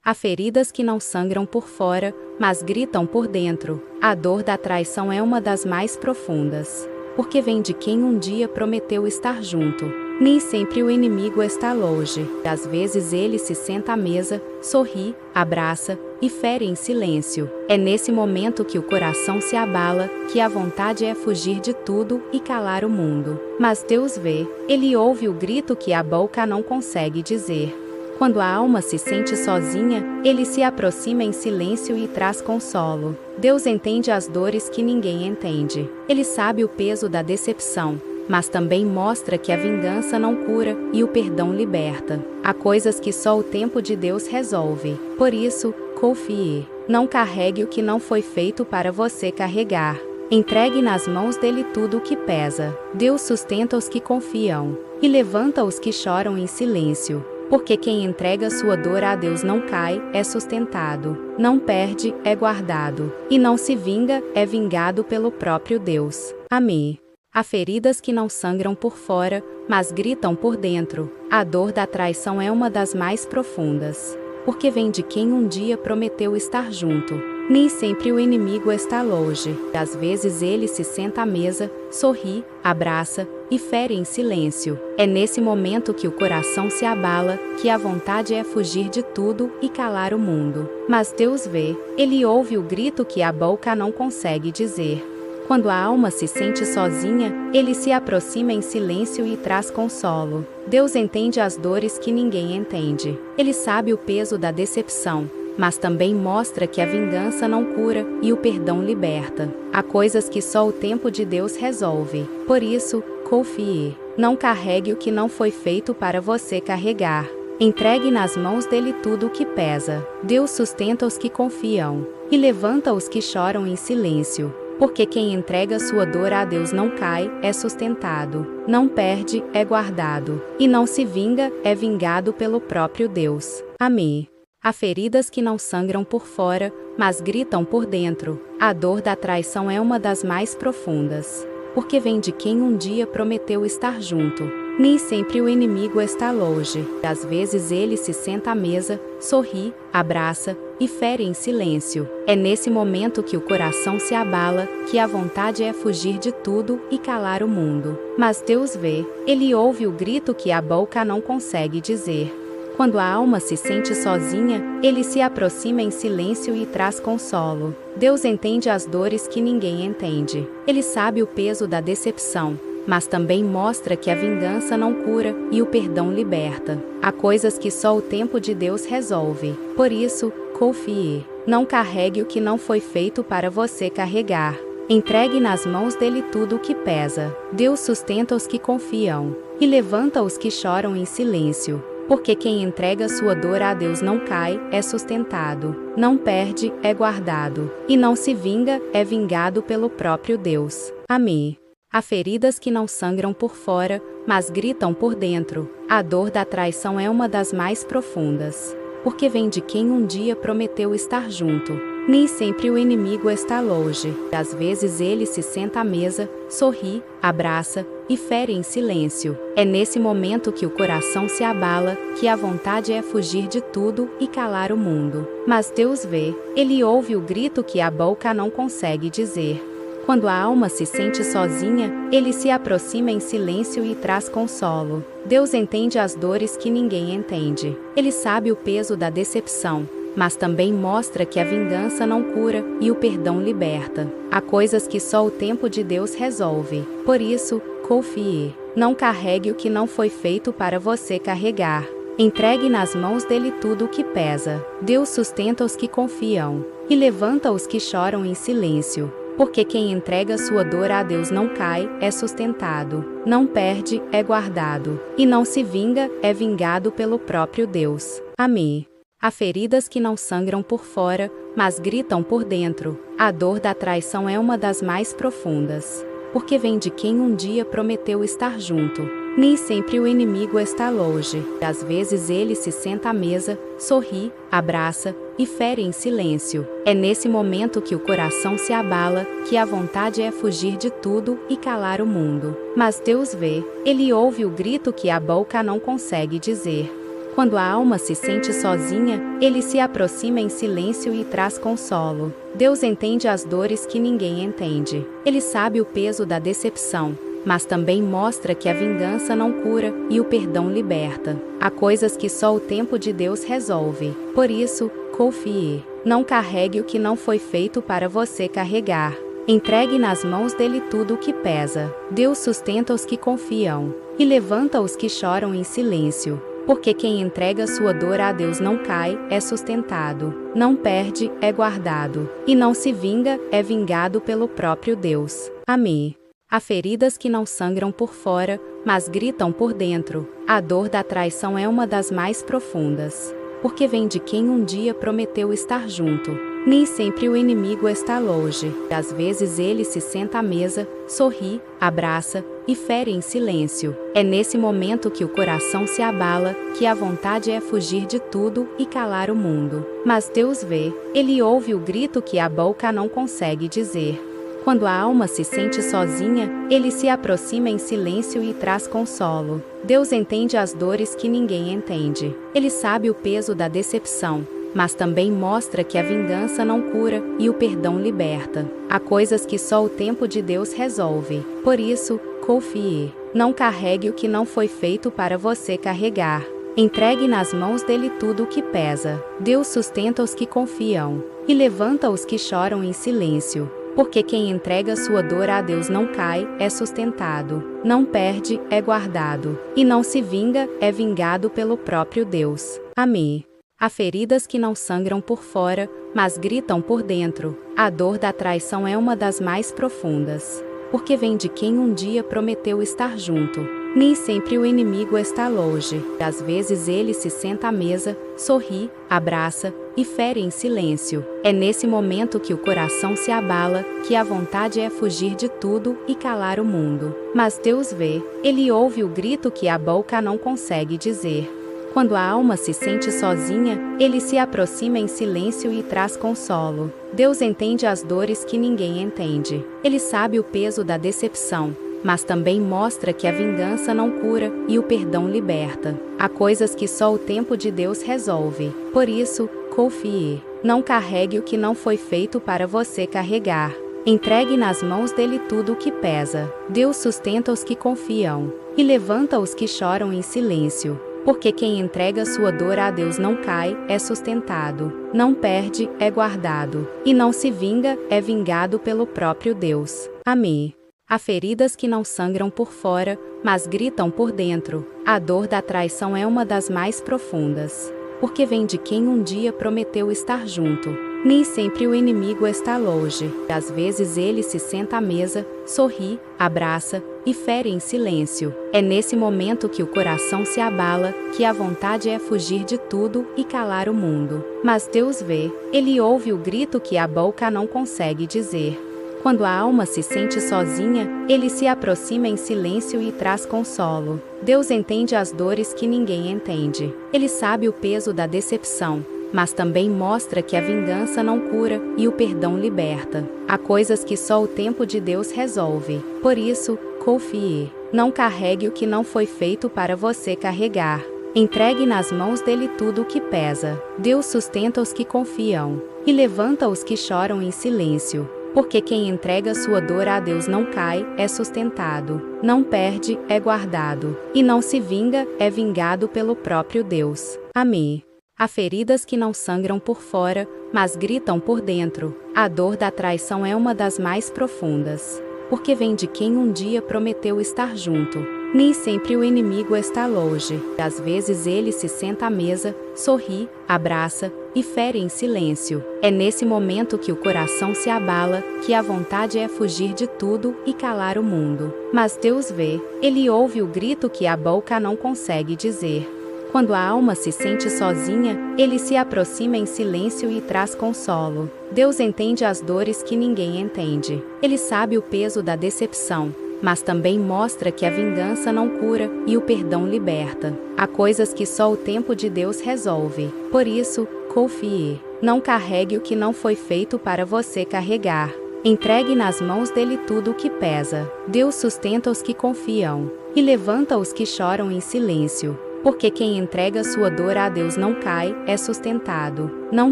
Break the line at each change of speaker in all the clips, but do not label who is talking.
Há feridas que não sangram por fora, mas gritam por dentro. A dor da traição é uma das mais profundas, porque vem de quem um dia prometeu estar junto. Nem sempre o inimigo está longe. Às vezes ele se senta à mesa, sorri, abraça e fere em silêncio. É nesse momento que o coração se abala, que a vontade é fugir de tudo e calar o mundo. Mas Deus vê, Ele ouve o grito que a boca não consegue dizer. Quando a alma se sente sozinha, Ele se aproxima em silêncio e traz consolo. Deus entende as dores que ninguém entende. Ele sabe o peso da decepção, mas também mostra que a vingança não cura e o perdão liberta. Há coisas que só o tempo de Deus resolve. Por isso, confie. Não carregue o que não foi feito para você carregar. Entregue nas mãos dele tudo o que pesa. Deus sustenta os que confiam e levanta os que choram em silêncio. Porque quem entrega sua dor a Deus não cai, é sustentado. Não perde, é guardado. E não se vinga, é vingado pelo próprio Deus. Amém. Há feridas que não sangram por fora, mas gritam por dentro. A dor da traição é uma das mais profundas, porque vem de quem um dia prometeu estar junto. Nem sempre o inimigo está longe. Às vezes ele se senta à mesa, sorri, abraça e fere em silêncio. É nesse momento que o coração se abala, que a vontade é fugir de tudo e calar o mundo. Mas Deus vê, Ele ouve o grito que a boca não consegue dizer. Quando a alma se sente sozinha, Ele se aproxima em silêncio e traz consolo. Deus entende as dores que ninguém entende. Ele sabe o peso da decepção, mas também mostra que a vingança não cura e o perdão liberta. Há coisas que só o tempo de Deus resolve. Por isso, confie. Não carregue o que não foi feito para você carregar. Entregue nas mãos dele tudo o que pesa. Deus sustenta os que confiam e levanta os que choram em silêncio. Porque quem entrega sua dor a Deus não cai, é sustentado. Não perde, é guardado. E não se vinga, é vingado pelo próprio Deus. Amém. Há feridas que não sangram por fora, mas gritam por dentro. A dor da traição é uma das mais profundas, porque vem de quem um dia prometeu estar junto. Nem sempre o inimigo está longe. Às vezes ele se senta à mesa, sorri, abraça e fere em silêncio. É nesse momento que o coração se abala, que a vontade é fugir de tudo e calar o mundo. Mas Deus vê, Ele ouve o grito que a boca não consegue dizer. Quando a alma se sente sozinha, Ele se aproxima em silêncio e traz consolo. Deus entende as dores que ninguém entende. Ele sabe o peso da decepção, mas também mostra que a vingança não cura e o perdão liberta. Há coisas que só o tempo de Deus resolve. Por isso, confie. Não carregue o que não foi feito para você carregar. Entregue nas mãos dele tudo o que pesa. Deus sustenta os que confiam e levanta os que choram em silêncio. Porque quem entrega sua dor a Deus não cai, é sustentado. Não perde, é guardado. E não se vinga, é vingado pelo próprio Deus. Amém. Há feridas que não sangram por fora, mas gritam por dentro. A dor da traição é uma das mais profundas, porque vem de quem um dia prometeu estar junto. Nem sempre o inimigo está longe. Às vezes ele se senta à mesa, sorri, abraça e fere em silêncio. É nesse momento que o coração se abala, que a vontade é fugir de tudo e calar o mundo. Mas Deus vê, Ele ouve o grito que a boca não consegue dizer. Quando a alma se sente sozinha, Ele se aproxima em silêncio e traz consolo. Deus entende as dores que ninguém entende. Ele sabe o peso da decepção, mas também mostra que a vingança não cura e o perdão liberta. Há coisas que só o tempo de Deus resolve. Por isso, confie. Não carregue o que não foi feito para você carregar. Entregue nas mãos dele tudo o que pesa. Deus sustenta os que confiam e levanta os que choram em silêncio. Porque quem entrega sua dor a Deus não cai, é sustentado. Não perde, é guardado. E não se vinga, é vingado pelo próprio Deus. Amém. Há feridas que não sangram por fora, mas gritam por dentro. A dor da traição é uma das mais profundas, porque vem de quem um dia prometeu estar junto. Nem sempre o inimigo está longe. Às vezes ele se senta à mesa, sorri, abraça e fere em silêncio. É nesse momento que o coração se abala, que a vontade é fugir de tudo e calar o mundo. Mas Deus vê, Ele ouve o grito que a boca não consegue dizer. Quando a alma se sente sozinha, ele se aproxima em silêncio e traz consolo. Deus entende as dores que ninguém entende. Ele sabe o peso da decepção, mas também mostra que a vingança não cura e o perdão liberta. Há coisas que só o tempo de Deus resolve. Por isso, confie. Não carregue o que não foi feito para você carregar. Entregue nas mãos dele tudo o que pesa. Deus sustenta os que confiam e levanta os que choram em silêncio. Porque quem entrega sua dor a Deus não cai, é sustentado. Não perde, é guardado. E não se vinga, é vingado pelo próprio Deus. Amém. Há feridas que não sangram por fora, mas gritam por dentro. A dor da traição é uma das mais profundas. Porque vem de quem um dia prometeu estar junto. Nem sempre o inimigo está longe. Às vezes ele se senta à mesa, sorri, abraça e fere em silêncio. É nesse momento que o coração se abala, que a vontade é fugir de tudo e calar o mundo. Mas Deus vê, ele ouve o grito que a boca não consegue dizer. Quando a alma se sente sozinha, ele se aproxima em silêncio e traz consolo. Deus entende as dores que ninguém entende. Ele sabe o peso da decepção, mas também mostra que a vingança não cura e o perdão liberta. Há coisas que só o tempo de Deus resolve. Por isso, confie. Não carregue o que não foi feito para você carregar. Entregue nas mãos dele tudo o que pesa. Deus sustenta os que confiam e levanta os que choram em silêncio. Porque quem entrega sua dor a Deus não cai, é sustentado. Não perde, é guardado. E não se vinga, é vingado pelo próprio Deus. Amém. Há feridas que não sangram por fora, mas gritam por dentro. A dor da traição é uma das mais profundas. Porque vem de quem um dia prometeu estar junto. Nem sempre o inimigo está longe. Às vezes ele se senta à mesa, sorri, abraça e fere em silêncio. É nesse momento que o coração se abala, que a vontade é fugir de tudo e calar o mundo. Mas Deus vê, ele ouve o grito que a boca não consegue dizer. Quando a alma se sente sozinha, ele se aproxima em silêncio e traz consolo. Deus entende as dores que ninguém entende. Ele sabe o peso da decepção, mas também mostra que a vingança não cura e o perdão liberta. Há coisas que só o tempo de Deus resolve. Por isso, confie. Não carregue o que não foi feito para você carregar. Entregue nas mãos dele tudo o que pesa. Deus sustenta os que confiam e levanta os que choram em silêncio. Porque quem entrega sua dor a Deus não cai, é sustentado. Não perde, é guardado. E não se vinga, é vingado pelo próprio Deus. Amém. Há feridas que não sangram por fora, mas gritam por dentro. A dor da traição é uma das mais profundas. Porque vem de quem um dia prometeu estar junto. Nem sempre o inimigo está longe. Às vezes ele se senta à mesa, sorri, abraça e fere em silêncio. É nesse momento que o coração se abala, que a vontade é fugir de tudo e calar o mundo. Mas Deus vê, ele ouve o grito que a boca não consegue dizer. Quando a alma se sente sozinha, ele se aproxima em silêncio e traz consolo. Deus entende as dores que ninguém entende. Ele sabe o peso da decepção, mas também mostra que a vingança não cura e o perdão liberta. Há coisas que só o tempo de Deus resolve. Por isso, confie. Não carregue o que não foi feito para você carregar. Entregue nas mãos dele tudo o que pesa. Deus sustenta os que confiam e levanta os que choram em silêncio. Porque quem entrega sua dor a Deus não cai, é sustentado. Não perde, é guardado. E não se vinga, é vingado pelo próprio Deus. Amém. Há feridas que não sangram por fora, mas gritam por dentro. A dor da traição é uma das mais profundas. Porque vem de quem um dia prometeu estar junto. Nem sempre o inimigo está longe. Às vezes ele se senta à mesa, sorri, abraça e fere em silêncio. É nesse momento que o coração se abala, que a vontade é fugir de tudo e calar o mundo. Mas Deus vê, ele ouve o grito que a boca não consegue dizer. Quando a alma se sente sozinha, ele se aproxima em silêncio e traz consolo. Deus entende as dores que ninguém entende. Ele sabe o peso da decepção, mas também mostra que a vingança não cura e o perdão liberta. Há coisas que só o tempo de Deus resolve. Por isso, confie. Não carregue o que não foi feito para você carregar. Entregue nas mãos dele tudo o que pesa. Deus sustenta os que confiam e levanta os que choram em silêncio. Porque quem entrega sua dor a Deus não cai, é sustentado, não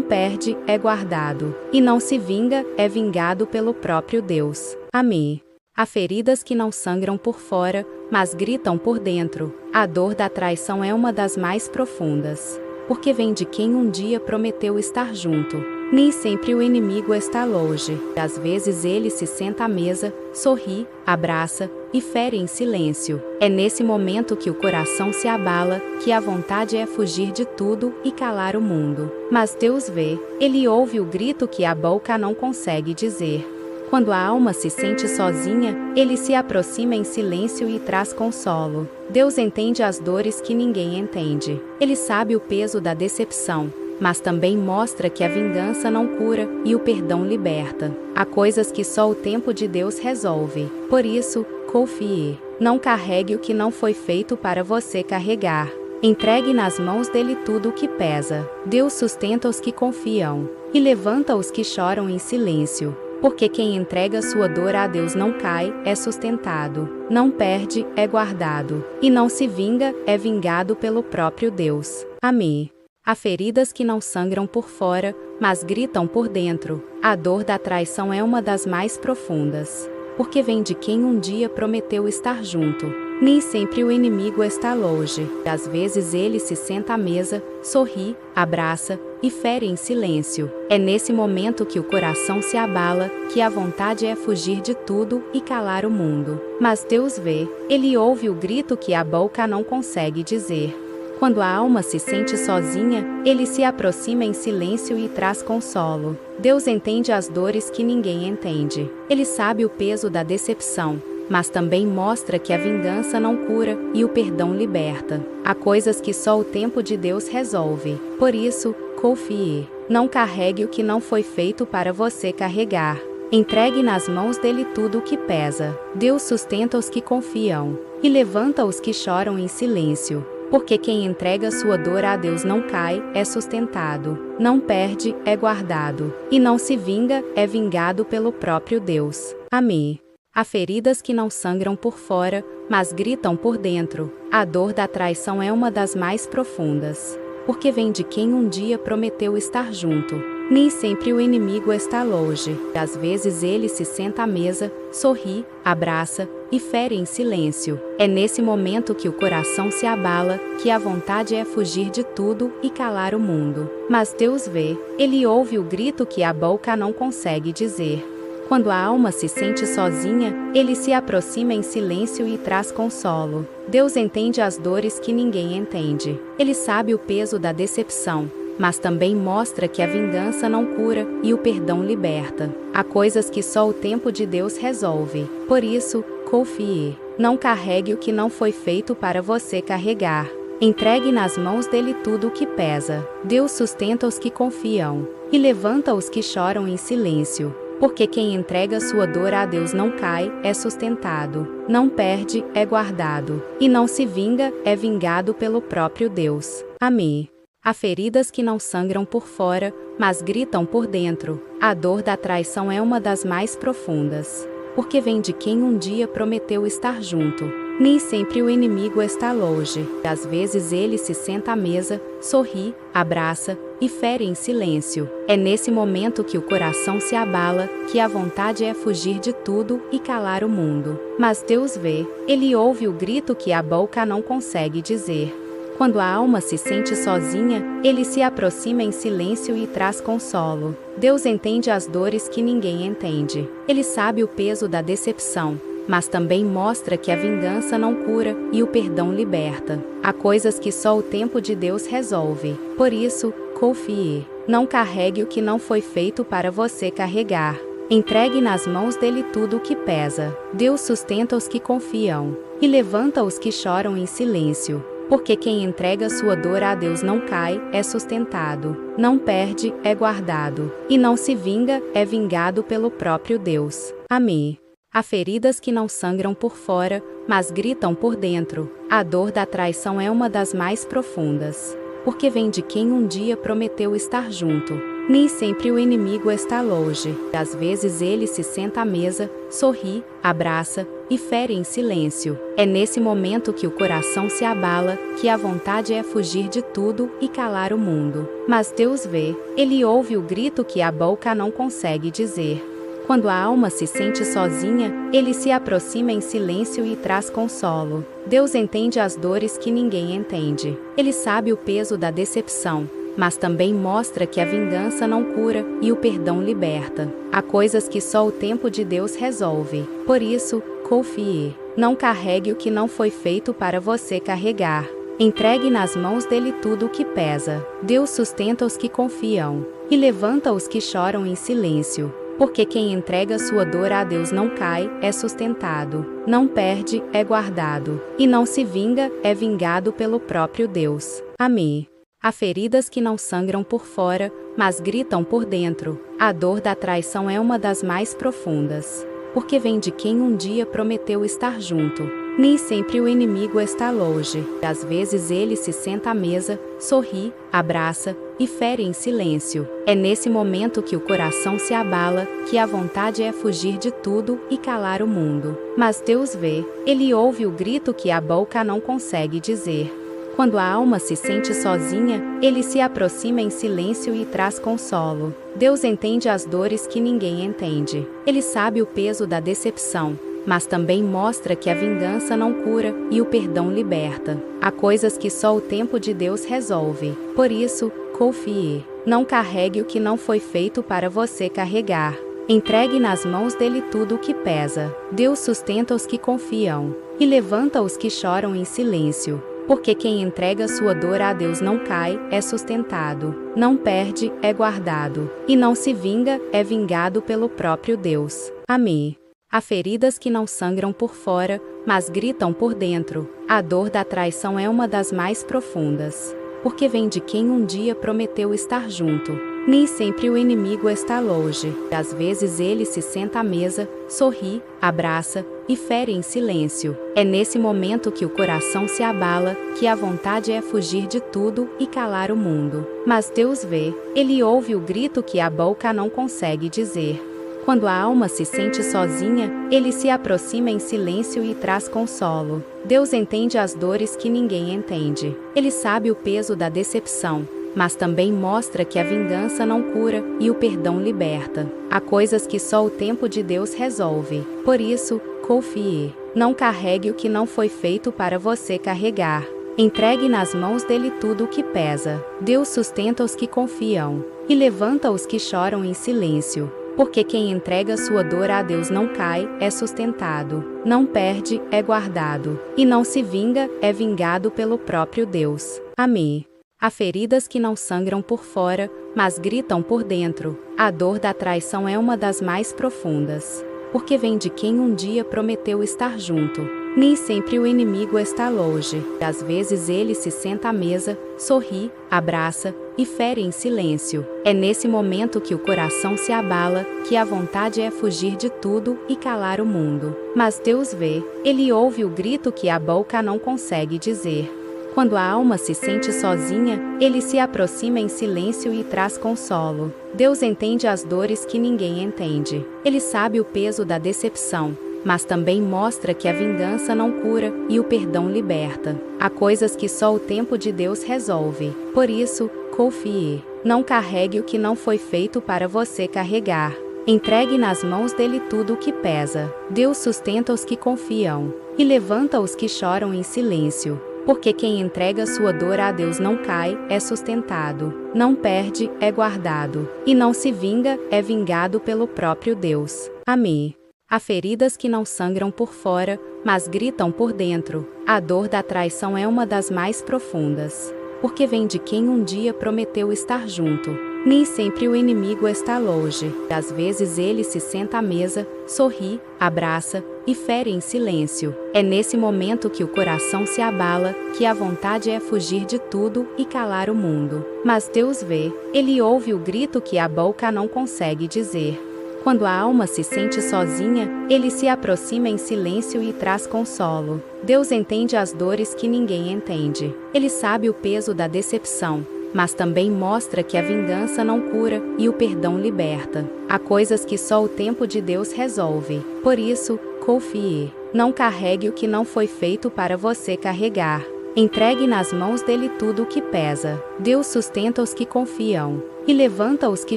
perde, é guardado, e não se vinga, é vingado pelo próprio Deus. Amém. Há feridas que não sangram por fora, mas gritam por dentro. A dor da traição é uma das mais profundas, porque vem de quem um dia prometeu estar junto. Nem sempre o inimigo está longe. Às vezes ele se senta à mesa, sorri, abraça e fere em silêncio. É nesse momento que o coração se abala, que a vontade é fugir de tudo e calar o mundo. Mas Deus vê, Ele ouve o grito que a boca não consegue dizer. Quando a alma se sente sozinha, Ele se aproxima em silêncio e traz consolo. Deus entende as dores que ninguém entende. Ele sabe o peso da decepção, mas também mostra que a vingança não cura e o perdão liberta. Há coisas que só o tempo de Deus resolve. Por isso, confie. Não carregue o que não foi feito para você carregar. Entregue nas mãos dele tudo o que pesa. Deus sustenta os que confiam e levanta os que choram em silêncio. Porque quem entrega sua dor a Deus não cai, é sustentado, não perde, é guardado, e não se vinga, é vingado pelo próprio Deus. Amém. Há feridas que não sangram por fora, mas gritam por dentro. A dor da traição é uma das mais profundas, porque vem de quem um dia prometeu estar junto. Nem sempre o inimigo está longe. Às vezes ele se senta à mesa, sorri, abraça e fere em silêncio. É nesse momento que o coração se abala, que a vontade é fugir de tudo e calar o mundo. Mas Deus vê, Ele ouve o grito que a boca não consegue dizer. Quando a alma se sente sozinha, Ele se aproxima em silêncio e traz consolo. Deus entende as dores que ninguém entende. Ele sabe o peso da decepção, mas também mostra que a vingança não cura e o perdão liberta. Há coisas que só o tempo de Deus resolve. Por isso, confie. Não carregue o que não foi feito para você carregar. Entregue nas mãos dele tudo o que pesa. Deus sustenta os que confiam e levanta os que choram em silêncio. Porque quem entrega sua dor a Deus não cai, é sustentado, não perde, é guardado, e não se vinga, é vingado pelo próprio Deus. Amém. Há feridas que não sangram por fora, mas gritam por dentro. A dor da traição é uma das mais profundas, porque vem de quem um dia prometeu estar junto. Nem sempre o inimigo está longe. Às vezes ele se senta à mesa, sorri, abraça e fere em silêncio. É nesse momento que o coração se abala, que a vontade é fugir de tudo e calar o mundo. Mas Deus vê, Ele ouve o grito que a boca não consegue dizer. Quando a alma se sente sozinha, Ele se aproxima em silêncio e traz consolo. Deus entende as dores que ninguém entende. Ele sabe o peso da decepção, mas também mostra que a vingança não cura e o perdão liberta. Há coisas que só o tempo de Deus resolve. Por isso, confie. Não carregue o que não foi feito para você carregar. Entregue nas mãos dele tudo o que pesa. Deus sustenta os que confiam e levanta os que choram em silêncio. Porque quem entrega sua dor a Deus não cai, é sustentado, não perde, é guardado, e não se vinga, é vingado pelo próprio Deus. Amém. Há feridas que não sangram por fora, mas gritam por dentro. A dor da traição é uma das mais profundas, porque vem de quem um dia prometeu estar junto. Nem sempre o inimigo está longe. Às vezes ele se senta à mesa, sorri, abraça e fere em silêncio. É nesse momento que o coração se abala, que a vontade é fugir de tudo e calar o mundo. Mas Deus vê, Ele ouve o grito que a boca não consegue dizer. Quando a alma se sente sozinha, Ele se aproxima em silêncio e traz consolo. Deus entende as dores que ninguém entende. Ele sabe o peso da decepção, mas também mostra que a vingança não cura e o perdão liberta. Há coisas que só o tempo de Deus resolve. Por isso, confie. Não carregue o que não foi feito para você carregar. Entregue nas mãos dele tudo o que pesa. Deus sustenta os que confiam e levanta os que choram em silêncio. Porque quem entrega sua dor a Deus não cai, é sustentado, não perde, é guardado, e não se vinga, é vingado pelo próprio Deus. Amém. Há feridas que não sangram por fora, mas gritam por dentro. A dor da traição é uma das mais profundas, porque vem de quem um dia prometeu estar junto. Nem sempre o inimigo está longe. Às vezes ele se senta à mesa, sorri, abraça e fere em silêncio. É nesse momento que o coração se abala, que a vontade é fugir de tudo e calar o mundo. Mas Deus vê, Ele ouve o grito que a boca não consegue dizer. Quando a alma se sente sozinha, Ele se aproxima em silêncio e traz consolo. Deus entende as dores que ninguém entende. Ele sabe o peso da decepção, mas também mostra que a vingança não cura e o perdão liberta. Há coisas que só o tempo de Deus resolve. Por isso, confie. Não carregue o que não foi feito para você carregar. Entregue nas mãos dele tudo o que pesa. Deus sustenta os que confiam e levanta os que choram em silêncio. Porque quem entrega sua dor a Deus não cai, é sustentado. Não perde, é guardado. E não se vinga, é vingado pelo próprio Deus. Amém. Há feridas que não sangram por fora, mas gritam por dentro. A dor da traição é uma das mais profundas. Porque vem de quem um dia prometeu estar junto. Nem sempre o inimigo está longe. Às vezes ele se senta à mesa, sorri, abraça e fere em silêncio. É nesse momento que o coração se abala, que a vontade é fugir de tudo e calar o mundo. Mas Deus vê, Ele ouve o grito que a boca não consegue dizer. Quando a alma se sente sozinha, Ele se aproxima em silêncio e traz consolo. Deus entende as dores que ninguém entende. Ele sabe o peso da decepção, mas também mostra que a vingança não cura e o perdão liberta. Há coisas que só o tempo de Deus resolve. Por isso, confie. Não carregue o que não foi feito para você carregar. Entregue nas mãos dele tudo o que pesa. Deus sustenta os que confiam e levanta os que choram em silêncio. Porque quem entrega sua dor a Deus não cai, é sustentado. Não perde, é guardado. E não se vinga, é vingado pelo próprio Deus. Amém. Há feridas que não sangram por fora, mas gritam por dentro. A dor da traição é uma das mais profundas. Porque vem de quem um dia prometeu estar junto. Nem sempre o inimigo está longe. Às vezes ele se senta à mesa, sorri, abraça e fere em silêncio. É nesse momento que o coração se abala, que a vontade é fugir de tudo e calar o mundo. Mas Deus vê, Ele ouve o grito que a boca não consegue dizer. Quando a alma se sente sozinha, Ele se aproxima em silêncio e traz consolo. Deus entende as dores que ninguém entende. Ele sabe o peso da decepção, mas também mostra que a vingança não cura e o perdão liberta. Há coisas que só o tempo de Deus resolve. Por isso, confie. Não carregue o que não foi feito para você carregar. Entregue nas mãos dele tudo o que pesa. Deus sustenta os que confiam e levanta os que choram em silêncio. Porque quem entrega sua dor a Deus não cai, é sustentado. Não perde, é guardado. E não se vinga, é vingado pelo próprio Deus. Amém. Há feridas que não sangram por fora, mas gritam por dentro. A dor da traição é uma das mais profundas. Porque vem de quem um dia prometeu estar junto. Nem sempre o inimigo está longe. Às vezes ele se senta à mesa, sorri, abraça e fere em silêncio. É nesse momento que o coração se abala, que a vontade é fugir de tudo e calar o mundo. Mas Deus vê, Ele ouve o grito que a boca não consegue dizer. Quando a alma se sente sozinha, Ele se aproxima em silêncio e traz consolo. Deus entende as dores que ninguém entende. Ele sabe o peso da decepção, mas também mostra que a vingança não cura e o perdão liberta. Há coisas que só o tempo de Deus resolve. Por isso, confie. Não carregue o que não foi feito para você carregar. Entregue nas mãos dele tudo o que pesa. Deus sustenta os que confiam e levanta os que choram em silêncio. Porque quem entrega sua dor a Deus não cai, é sustentado. Não perde, é guardado. E não se vinga, é vingado pelo próprio Deus. Amém. Há feridas que não sangram por fora, mas gritam por dentro. A dor da traição é uma das mais profundas. Porque vem de quem um dia prometeu estar junto. Nem sempre o inimigo está longe. Às vezes ele se senta à mesa, sorri, abraça e fere em silêncio. É nesse momento que o coração se abala, que a vontade é fugir de tudo e calar o mundo. Mas Deus vê, Ele ouve o grito que a boca não consegue dizer. Quando a alma se sente sozinha, ele se aproxima em silêncio e traz consolo. Deus entende as dores que ninguém entende. Ele sabe o peso da decepção, mas também mostra que a vingança não cura e o perdão liberta. Há coisas que só o tempo de Deus resolve. Por isso, confie. Não carregue o que não foi feito para você carregar. Entregue nas mãos dele tudo o que pesa. Deus sustenta os que confiam e levanta os que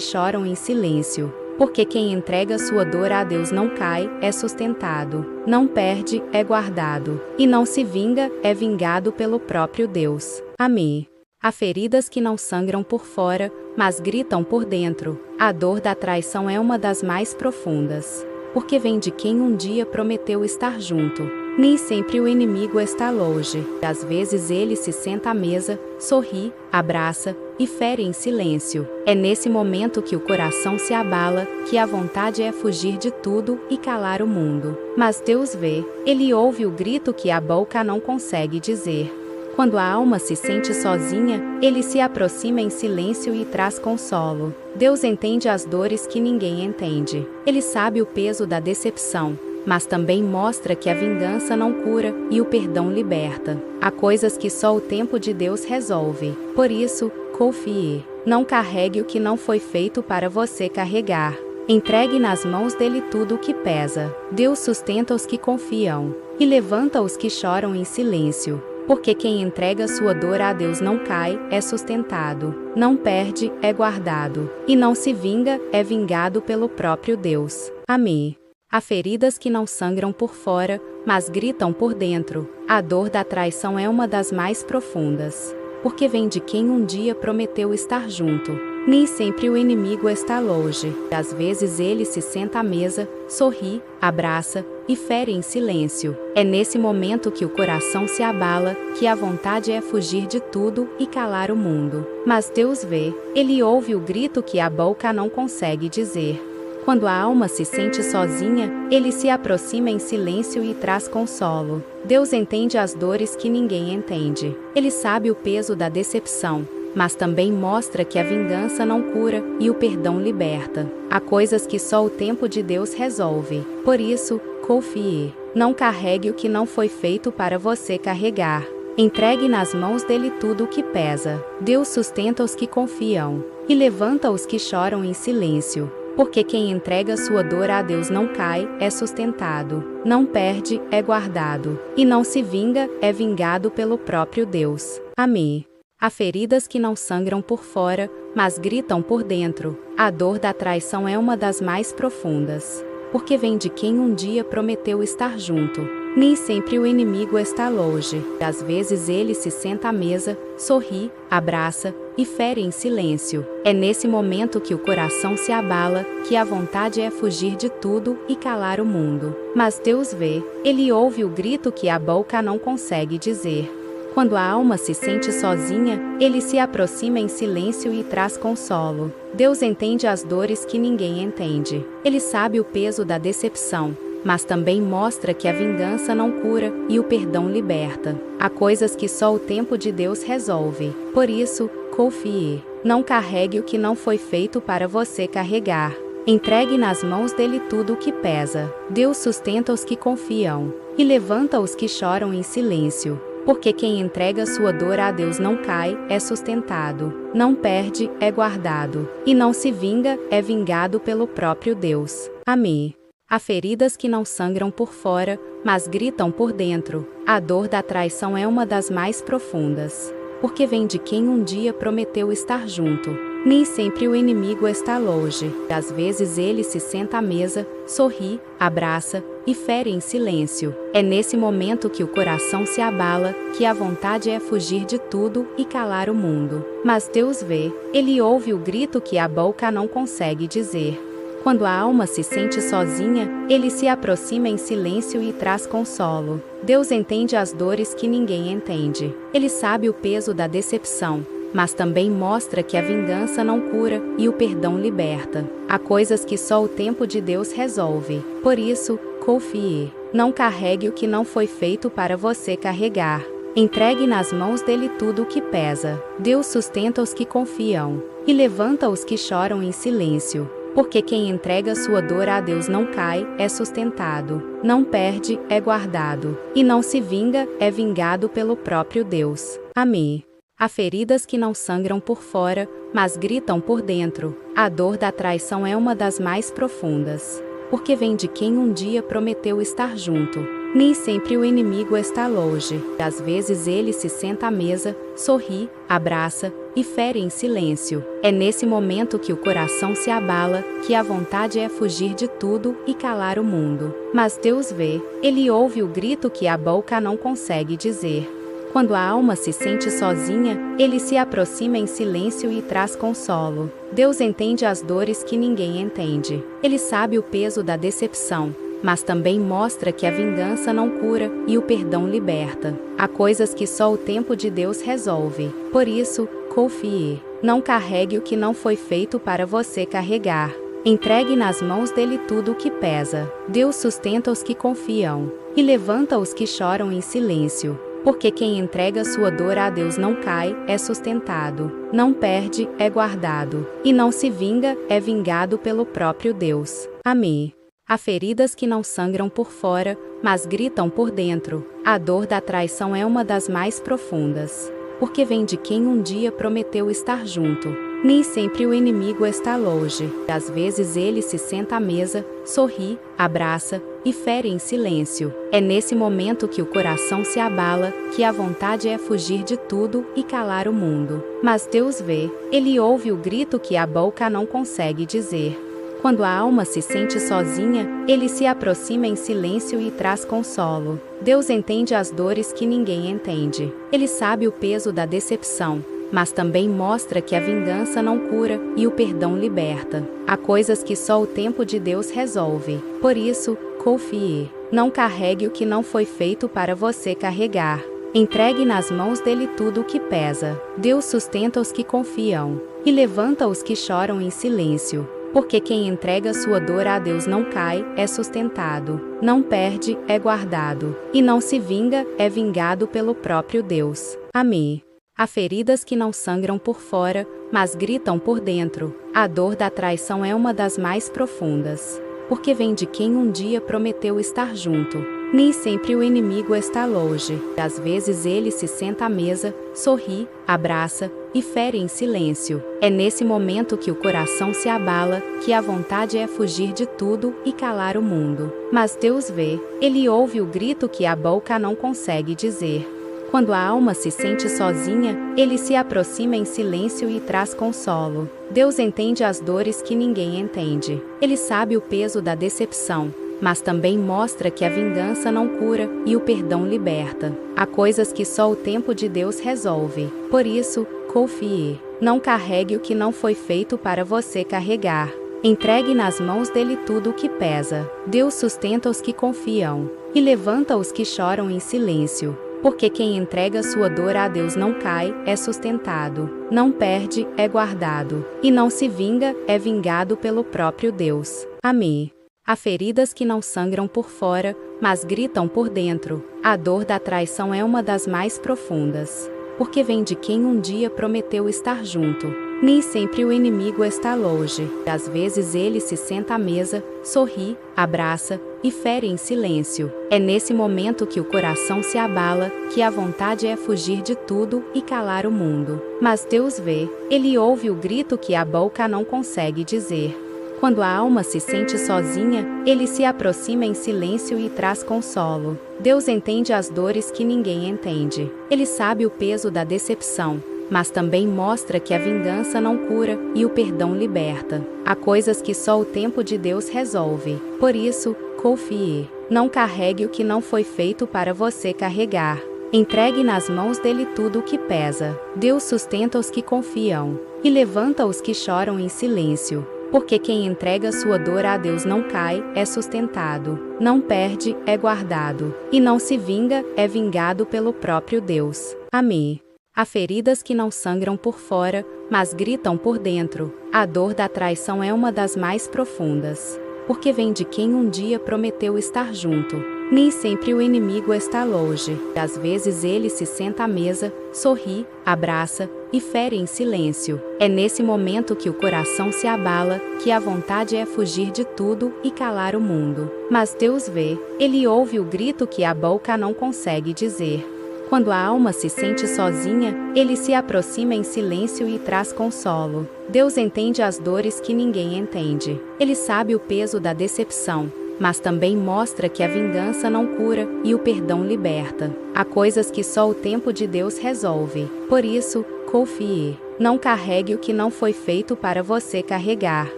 choram em silêncio. Porque quem entrega sua dor a Deus não cai, é sustentado. Não perde, é guardado. E não se vinga, é vingado pelo próprio Deus. Amém. Há feridas que não sangram por fora, mas gritam por dentro. A dor da traição é uma das mais profundas. Porque vem de quem um dia prometeu estar junto. Nem sempre o inimigo está longe. Às vezes ele se senta à mesa, sorri, abraça e fere em silêncio. É nesse momento que o coração se abala, que a vontade é fugir de tudo e calar o mundo. Mas Deus vê, ele ouve o grito que a boca não consegue dizer. Quando a alma se sente sozinha, ele se aproxima em silêncio e traz consolo. Deus entende as dores que ninguém entende. Ele sabe o peso da decepção, mas também mostra que a vingança não cura e o perdão liberta. Há coisas que só o tempo de Deus resolve. Por isso, confie. Não carregue o que não foi feito para você carregar. Entregue nas mãos dele tudo o que pesa. Deus sustenta os que confiam e levanta os que choram em silêncio. Porque quem entrega sua dor a Deus não cai, é sustentado. Não perde, é guardado. E não se vinga, é vingado pelo próprio Deus. Amém. Há feridas que não sangram por fora, mas gritam por dentro. A dor da traição é uma das mais profundas. Porque vem de quem um dia prometeu estar junto. Nem sempre o inimigo está longe. Às vezes ele se senta à mesa, sorri, abraça e fere em silêncio. É nesse momento que o coração se abala, que a vontade é fugir de tudo e calar o mundo. Mas Deus vê, ele ouve o grito que a boca não consegue dizer. Quando a alma se sente sozinha, ele se aproxima em silêncio e traz consolo. Deus entende as dores que ninguém entende. Ele sabe o peso da decepção, mas também mostra que a vingança não cura e o perdão liberta. Há coisas que só o tempo de Deus resolve. Por isso, confie. Não carregue o que não foi feito para você carregar. Entregue nas mãos dele tudo o que pesa. Deus sustenta os que confiam e levanta os que choram em silêncio. Porque quem entrega sua dor a Deus não cai, é sustentado. Não perde, é guardado. E não se vinga, é vingado pelo próprio Deus. Amém. Há feridas que não sangram por fora, mas gritam por dentro. A dor da traição é uma das mais profundas. Porque vem de quem um dia prometeu estar junto. Nem sempre o inimigo está longe. Às vezes ele se senta à mesa, sorri, abraça e fere em silêncio. É nesse momento que o coração se abala, que a vontade é fugir de tudo e calar o mundo. Mas Deus vê, ele ouve o grito que a boca não consegue dizer. Quando a alma se sente sozinha, ele se aproxima em silêncio e traz consolo. Deus entende as dores que ninguém entende. Ele sabe o peso da decepção, mas também mostra que a vingança não cura e o perdão liberta. Há coisas que só o tempo de Deus resolve. Por isso, confie. Não carregue o que não foi feito para você carregar. Entregue nas mãos dele tudo o que pesa. Deus sustenta os que confiam e levanta os que choram em silêncio. Porque quem entrega sua dor a Deus não cai, é sustentado. Não perde, é guardado. E não se vinga, é vingado pelo próprio Deus. Amém. Há feridas que não sangram por fora, mas gritam por dentro. A dor da traição é uma das mais profundas. Porque vem de quem um dia prometeu estar junto. Nem sempre o inimigo está longe. Às vezes ele se senta à mesa, sorri, abraça e fere em silêncio. É nesse momento que o coração se abala, que a vontade é fugir de tudo e calar o mundo. Mas Deus vê, ele ouve o grito que a boca não consegue dizer. Quando a alma se sente sozinha, ele se aproxima em silêncio e traz consolo. Deus entende as dores que ninguém entende. Ele sabe o peso da decepção, mas também mostra que a vingança não cura e o perdão liberta. Há coisas que só o tempo de Deus resolve. Por isso, confie. Não carregue o que não foi feito para você carregar. Entregue nas mãos dele tudo o que pesa. Deus sustenta os que confiam e levanta os que choram em silêncio. Porque quem entrega sua dor a Deus não cai, é sustentado, não perde, é guardado, e não se vinga, é vingado pelo próprio Deus. Amém. Há feridas que não sangram por fora, mas gritam por dentro. A dor da traição é uma das mais profundas, porque vem de quem um dia prometeu estar junto. Nem sempre o inimigo está longe. Às vezes ele se senta à mesa, sorri, abraça e fere em silêncio. É nesse momento que o coração se abala, que a vontade é fugir de tudo e calar o mundo. Mas Deus vê, Ele ouve o grito que a boca não consegue dizer. Quando a alma se sente sozinha, Ele se aproxima em silêncio e traz consolo. Deus entende as dores que ninguém entende. Ele sabe o peso da decepção, mas também mostra que a vingança não cura e o perdão liberta. Há coisas que só o tempo de Deus resolve. Por isso, confie. Não carregue o que não foi feito para você carregar. Entregue nas mãos dele tudo o que pesa. Deus sustenta os que confiam e levanta os que choram em silêncio. Porque quem entrega sua dor a Deus não cai, é sustentado, não perde, é guardado, e não se vinga, é vingado pelo próprio Deus. Amém. Há feridas que não sangram por fora, mas gritam por dentro. A dor da traição é uma das mais profundas, porque vem de quem um dia prometeu estar junto. Nem sempre o inimigo está longe. Às vezes ele se senta à mesa, sorri, abraça e fere em silêncio. É nesse momento que o coração se abala, que a vontade é fugir de tudo e calar o mundo. Mas Deus vê, Ele ouve o grito que a boca não consegue dizer. Quando a alma se sente sozinha, Ele se aproxima em silêncio e traz consolo. Deus entende as dores que ninguém entende. Ele sabe o peso da decepção, mas também mostra que a vingança não cura e o perdão liberta. Há coisas que só o tempo de Deus resolve. Por isso, confie. Não carregue o que não foi feito para você carregar. Entregue nas mãos dele tudo o que pesa. Deus sustenta os que confiam e levanta os que choram em silêncio. Porque quem entrega sua dor a Deus não cai, é sustentado, não perde, é guardado, e não se vinga, é vingado pelo próprio Deus. Amém. Há feridas que não sangram por fora, mas gritam por dentro. A dor da traição é uma das mais profundas, porque vem de quem um dia prometeu estar junto. Nem sempre o inimigo está longe. Às vezes ele se senta à mesa, sorri, abraça e fere em silêncio. É nesse momento que o coração se abala, que a vontade é fugir de tudo e calar o mundo. Mas Deus vê, Ele ouve o grito que a boca não consegue dizer. Quando a alma se sente sozinha, Ele se aproxima em silêncio e traz consolo. Deus entende as dores que ninguém entende. Ele sabe o peso da decepção, mas também mostra que a vingança não cura e o perdão liberta. Há coisas que só o tempo de Deus resolve. Por isso, confie. Não carregue o que não foi feito para você carregar. Entregue nas mãos dele tudo o que pesa. Deus sustenta os que confiam e levanta os que choram em silêncio. Porque quem entrega sua dor a Deus não cai, é sustentado, não perde, é guardado, e não se vinga, é vingado pelo próprio Deus. Amém. Há feridas que não sangram por fora, mas gritam por dentro. A dor da traição é uma das mais profundas, porque vem de quem um dia prometeu estar junto. Nem sempre o inimigo está longe. Às vezes ele se senta à mesa, sorri, abraça e fere em silêncio. É nesse momento que o coração se abala, que a vontade é fugir de tudo e calar o mundo. Mas Deus vê, Ele ouve o grito que a boca não consegue dizer. Quando a alma se sente sozinha, Ele se aproxima em silêncio e traz consolo. Deus entende as dores que ninguém entende. Ele sabe o peso da decepção, mas também mostra que a vingança não cura e o perdão liberta. Há coisas que só o tempo de Deus resolve. Por isso, confie. Não carregue o que não foi feito para você carregar. Entregue nas mãos dele tudo o que pesa. Deus sustenta os que confiam e levanta os que choram em silêncio. Porque quem entrega sua dor a Deus não cai, é sustentado, não perde, é guardado, e não se vinga, é vingado pelo próprio Deus. Amém. Há feridas que não sangram por fora, mas gritam por dentro. A dor da traição é uma das mais profundas, porque vem de quem um dia prometeu estar junto. Nem sempre o inimigo está longe. Às vezes ele se senta à mesa, sorri, abraça e fere em silêncio. É nesse momento que o coração se abala, que a vontade é fugir de tudo e calar o mundo. Mas Deus vê, Ele ouve o grito que a boca não consegue dizer. Quando a alma se sente sozinha, Ele se aproxima em silêncio e traz consolo. Deus entende as dores que ninguém entende. Ele sabe o peso da decepção, mas também mostra que a vingança não cura e o perdão liberta. Há coisas que só o tempo de Deus resolve. Por isso, confie. Não carregue o que não foi feito para você carregar.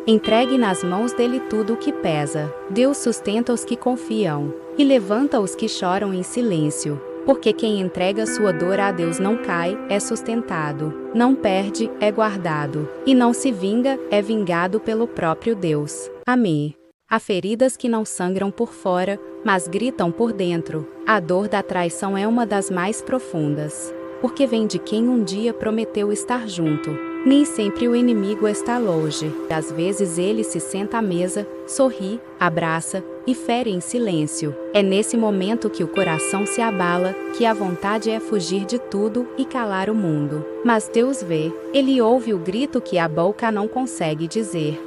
Entregue nas mãos dele tudo o que pesa. Deus sustenta os que confiam e levanta os que choram em silêncio. Porque quem entrega sua dor a Deus não cai, é sustentado. Não perde, é guardado. E não se vinga, é vingado pelo próprio Deus. Amém. Há feridas que não sangram por fora, mas gritam por dentro. A dor da traição é uma das mais profundas. Porque vem de quem um dia prometeu estar junto. Nem sempre o inimigo está longe. Às vezes ele se senta à mesa, sorri, abraça e fere em silêncio. É nesse momento que o coração se abala, que a vontade é fugir de tudo e calar o mundo. Mas Deus vê, Ele ouve o grito que a boca não consegue dizer.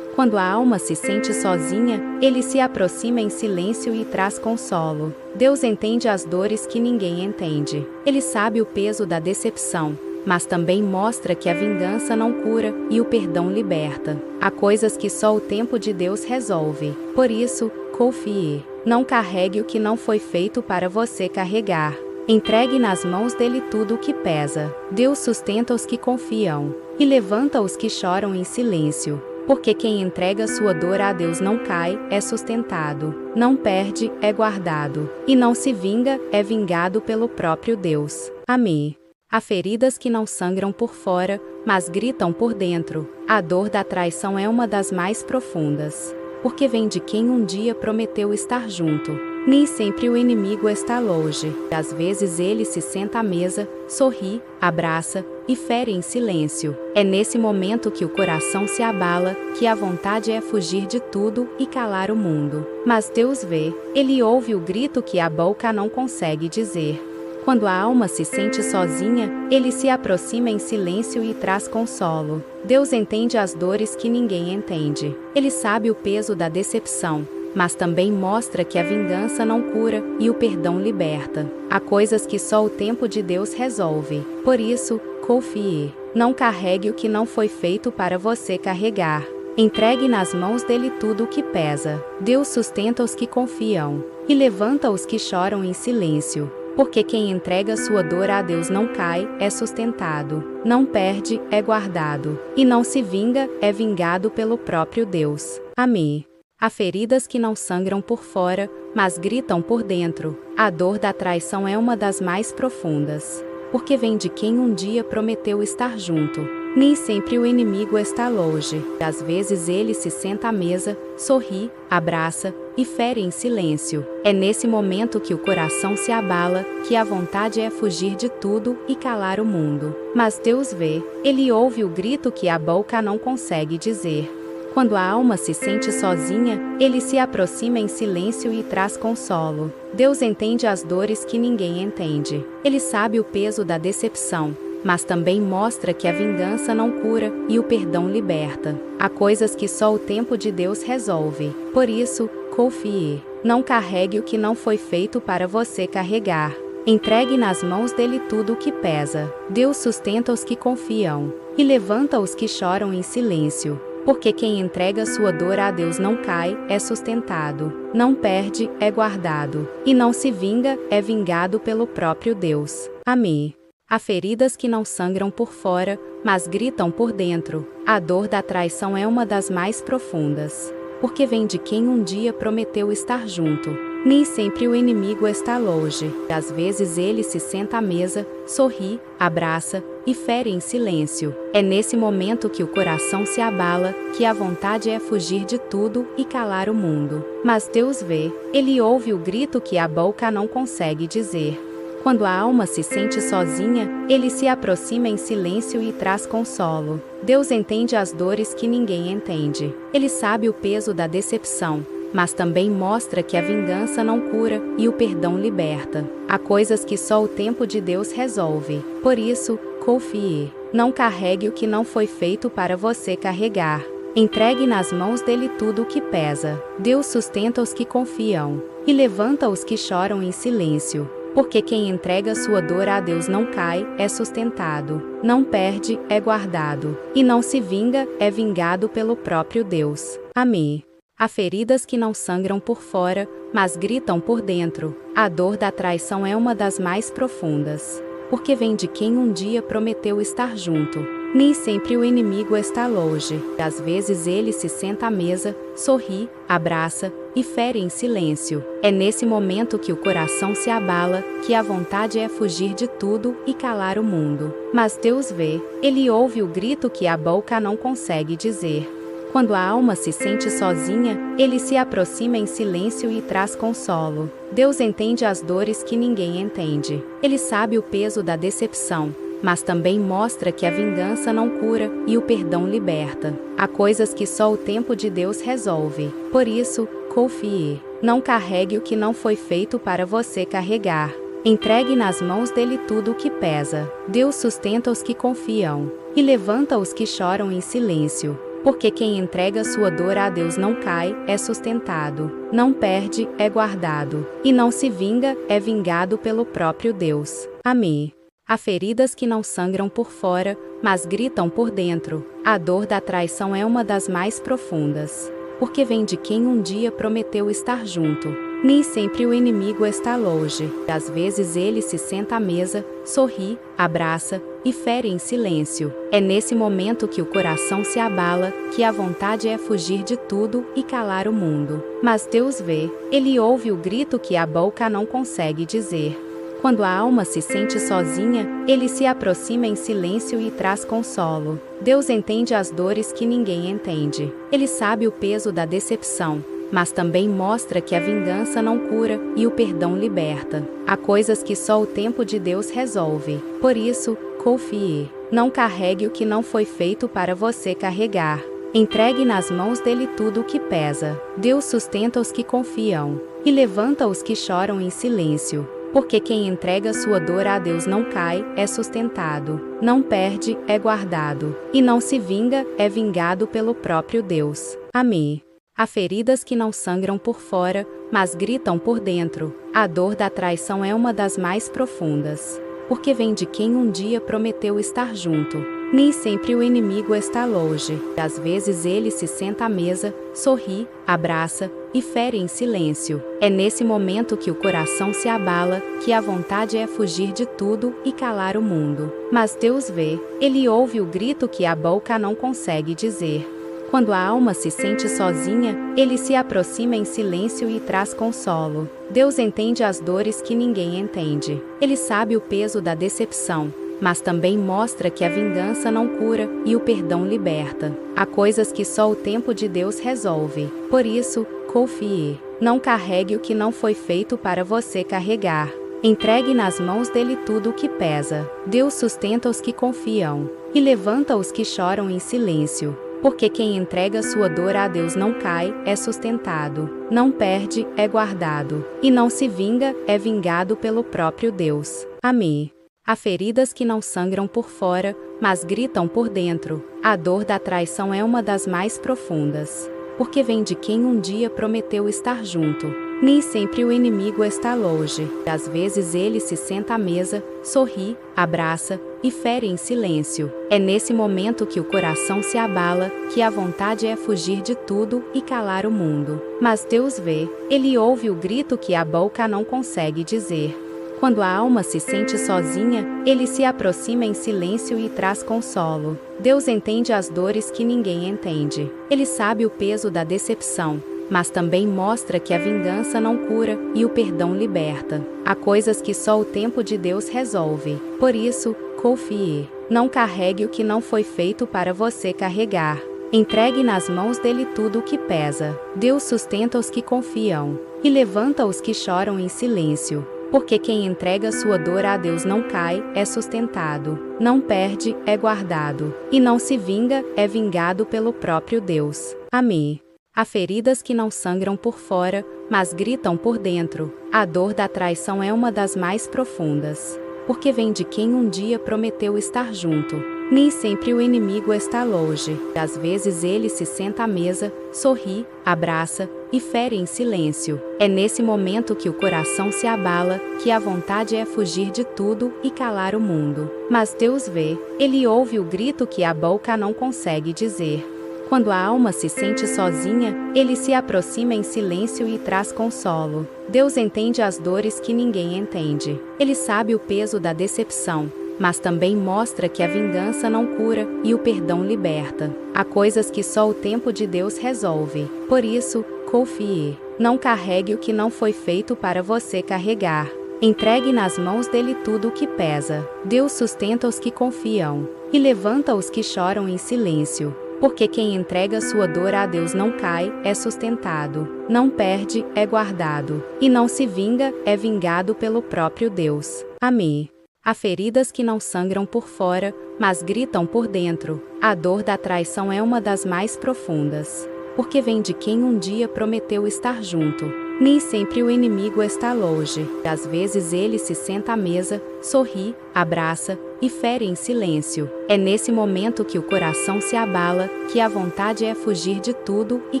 Quando a alma se sente sozinha, Ele se aproxima em silêncio e traz consolo. Deus entende as dores que ninguém entende. Ele sabe o peso da decepção, mas também mostra que a vingança não cura e o perdão liberta. Há coisas que só o tempo de Deus resolve. Por isso, confie. Não carregue o que não foi feito para você carregar. Entregue nas mãos dele tudo o que pesa. Deus sustenta os que confiam e levanta os que choram em silêncio. Porque quem entrega sua dor a Deus não cai, é sustentado. Não perde, é guardado. E não se vinga, é vingado pelo próprio Deus. Amém. Há feridas que não sangram por fora, mas gritam por dentro. A dor da traição é uma das mais profundas. Porque vem de quem um dia prometeu estar junto. Nem sempre o inimigo está longe. Às vezes ele se senta à mesa, sorri, abraça e fere em silêncio. É nesse momento que o coração se abala, que a vontade é fugir de tudo e calar o mundo. Mas Deus vê, Ele ouve o grito que a boca não consegue dizer. Quando a alma se sente sozinha, Ele se aproxima em silêncio e traz consolo. Deus entende as dores que ninguém entende. Ele sabe o peso da decepção, mas também mostra que a vingança não cura e o perdão liberta. Há coisas que só o tempo de Deus resolve. Por isso, confie. Não carregue o que não foi feito para você carregar. Entregue nas mãos dele tudo o que pesa. Deus sustenta os que confiam e levanta os que choram em silêncio. Porque quem entrega sua dor a Deus não cai, é sustentado. Não perde, é guardado. E não se vinga, é vingado pelo próprio Deus. Amém. Há feridas que não sangram por fora, mas gritam por dentro. A dor da traição é uma das mais profundas. Porque vem de quem um dia prometeu estar junto. Nem sempre o inimigo está longe. Às vezes ele se senta à mesa, sorri, abraça e fere em silêncio. É nesse momento que o coração se abala, que a vontade é fugir de tudo e calar o mundo. Mas Deus vê, Ele ouve o grito que a boca não consegue dizer. Quando a alma se sente sozinha, Ele se aproxima em silêncio e traz consolo. Deus entende as dores que ninguém entende. Ele sabe o peso da decepção, mas também mostra que a vingança não cura e o perdão liberta. Há coisas que só o tempo de Deus resolve. Por isso, confie. Não carregue o que não foi feito para você carregar. Entregue nas mãos dele tudo o que pesa. Deus sustenta os que confiam e levanta os que choram em silêncio. Porque quem entrega sua dor a Deus não cai, é sustentado. Não perde, é guardado. E não se vinga, é vingado pelo próprio Deus. Amém. Há feridas que não sangram por fora, mas gritam por dentro. A dor da traição é uma das mais profundas. Porque vem de quem um dia prometeu estar junto. Nem sempre o inimigo está longe. Às vezes ele se senta à mesa, sorri, abraça e fere em silêncio. É nesse momento que o coração se abala, que a vontade é fugir de tudo e calar o mundo. Mas Deus vê, Ele ouve o grito que a boca não consegue dizer. Quando a alma se sente sozinha, Ele se aproxima em silêncio e traz consolo. Deus entende as dores que ninguém entende. Ele sabe o peso da decepção, mas também mostra que a vingança não cura e o perdão liberta. Há coisas que só o tempo de Deus resolve. Por isso, confie. Não carregue o que não foi feito para você carregar. Entregue nas mãos dele tudo o que pesa. Deus sustenta os que confiam e levanta os que choram em silêncio. Porque quem entrega sua dor a Deus não cai, é sustentado. Não perde, é guardado. E não se vinga, é vingado pelo próprio Deus. Amém. Há feridas que não sangram por fora, mas gritam por dentro. A dor da traição é uma das mais profundas. Porque vem de quem um dia prometeu estar junto. Nem sempre o inimigo está longe. Às vezes ele se senta à mesa, sorri, abraça e fere em silêncio. É nesse momento que o coração se abala, que a vontade é fugir de tudo e calar o mundo. Mas Deus vê, ele ouve o grito que a boca não consegue dizer. Quando a alma se sente sozinha, ele se aproxima em silêncio e traz consolo. Deus entende as dores que ninguém entende. Ele sabe o peso da decepção, mas também mostra que a vingança não cura e o perdão liberta. Há coisas que só o tempo de Deus resolve. Por isso, confie. Não carregue o que não foi feito para você carregar. Entregue nas mãos dele tudo o que pesa. Deus sustenta os que confiam e levanta os que choram em silêncio. Porque quem entrega sua dor a Deus não cai, é sustentado. Não perde, é guardado. E não se vinga, é vingado pelo próprio Deus. Amém. Há feridas que não sangram por fora, mas gritam por dentro. A dor da traição é uma das mais profundas. Porque vem de quem um dia prometeu estar junto. Nem sempre o inimigo está longe. Às vezes ele se senta à mesa, sorri, abraça e fere em silêncio. É nesse momento que o coração se abala, que a vontade é fugir de tudo e calar o mundo. Mas Deus vê, ele ouve o grito que a boca não consegue dizer. Quando a alma se sente sozinha, ele se aproxima em silêncio e traz consolo. Deus entende as dores que ninguém entende. Ele sabe o peso da decepção, mas também mostra que a vingança não cura e o perdão liberta. Há coisas que só o tempo de Deus resolve. Por isso, confie. Não carregue o que não foi feito para você carregar. Entregue nas mãos dele tudo o que pesa. Deus sustenta os que confiam e levanta os que choram em silêncio. Porque quem entrega sua dor a Deus não cai, é sustentado. Não perde, é guardado. E não se vinga, é vingado pelo próprio Deus. Amém. Há feridas que não sangram por fora, mas gritam por dentro. A dor da traição é uma das mais profundas. Porque vem de quem um dia prometeu estar junto. Nem sempre o inimigo está longe. Às vezes ele se senta à mesa, sorri, abraça e fere em silêncio. É nesse momento que o coração se abala, que a vontade é fugir de tudo e calar o mundo. Mas Deus vê, ele ouve o grito que a boca não consegue dizer. Quando a alma se sente sozinha, ele se aproxima em silêncio e traz consolo. Deus entende as dores que ninguém entende. Ele sabe o peso da decepção, mas também mostra que a vingança não cura e o perdão liberta. Há coisas que só o tempo de Deus resolve. Por isso, confie. Não carregue o que não foi feito para você carregar. Entregue nas mãos dele tudo o que pesa. Deus sustenta os que confiam e levanta os que choram em silêncio. Porque quem entrega sua dor a Deus não cai, é sustentado. Não perde, é guardado. E não se vinga, é vingado pelo próprio Deus. Amém. Há feridas que não sangram por fora, mas gritam por dentro. A dor da traição é uma das mais profundas. Porque vem de quem um dia prometeu estar junto. Nem sempre o inimigo está longe. Às vezes ele se senta à mesa, sorri, abraça e fere em silêncio. É nesse momento que o coração se abala, que a vontade é fugir de tudo e calar o mundo. Mas Deus vê, ele ouve o grito que a boca não consegue dizer. Quando a alma se sente sozinha, ele se aproxima em silêncio e traz consolo. Deus entende as dores que ninguém entende. Ele sabe o peso da decepção, mas também mostra que a vingança não cura e o perdão liberta. Há coisas que só o tempo de Deus resolve. Por isso, confie. Não carregue o que não foi feito para você carregar. Entregue nas mãos dele tudo o que pesa. Deus sustenta os que confiam e levanta os que choram em silêncio. Porque quem entrega sua dor a Deus não cai, é sustentado. Não perde, é guardado. E não se vinga, é vingado pelo próprio Deus. Amém. Há feridas que não sangram por fora, mas gritam por dentro. A dor da traição é uma das mais profundas, porque vem de quem um dia prometeu estar junto. Nem sempre o inimigo está longe. Às vezes ele se senta à mesa, sorri, abraça e fere em silêncio. É nesse momento que o coração se abala, que a vontade é fugir de tudo e calar o mundo. Mas Deus vê, Ele ouve o grito que a boca não consegue dizer. Quando a alma se sente sozinha, Ele se aproxima em silêncio e traz consolo. Deus entende as dores que ninguém entende. Ele sabe o peso da decepção, mas também mostra que a vingança não cura e o perdão liberta. Há coisas que só o tempo de Deus resolve. Por isso, confie. Não carregue o que não foi feito para você carregar. Entregue nas mãos dele tudo o que pesa. Deus sustenta os que confiam e levanta os que choram em silêncio. Porque quem entrega sua dor a Deus não cai, é sustentado. Não perde, é guardado. E não se vinga, é vingado pelo próprio Deus. Amém. Há feridas que não sangram por fora, mas gritam por dentro. A dor da traição é uma das mais profundas, porque vem de quem um dia prometeu estar junto. Nem sempre o inimigo está longe. Às vezes ele se senta à mesa, sorri, abraça e fere em silêncio. É nesse momento que o coração se abala, que a vontade é fugir de tudo e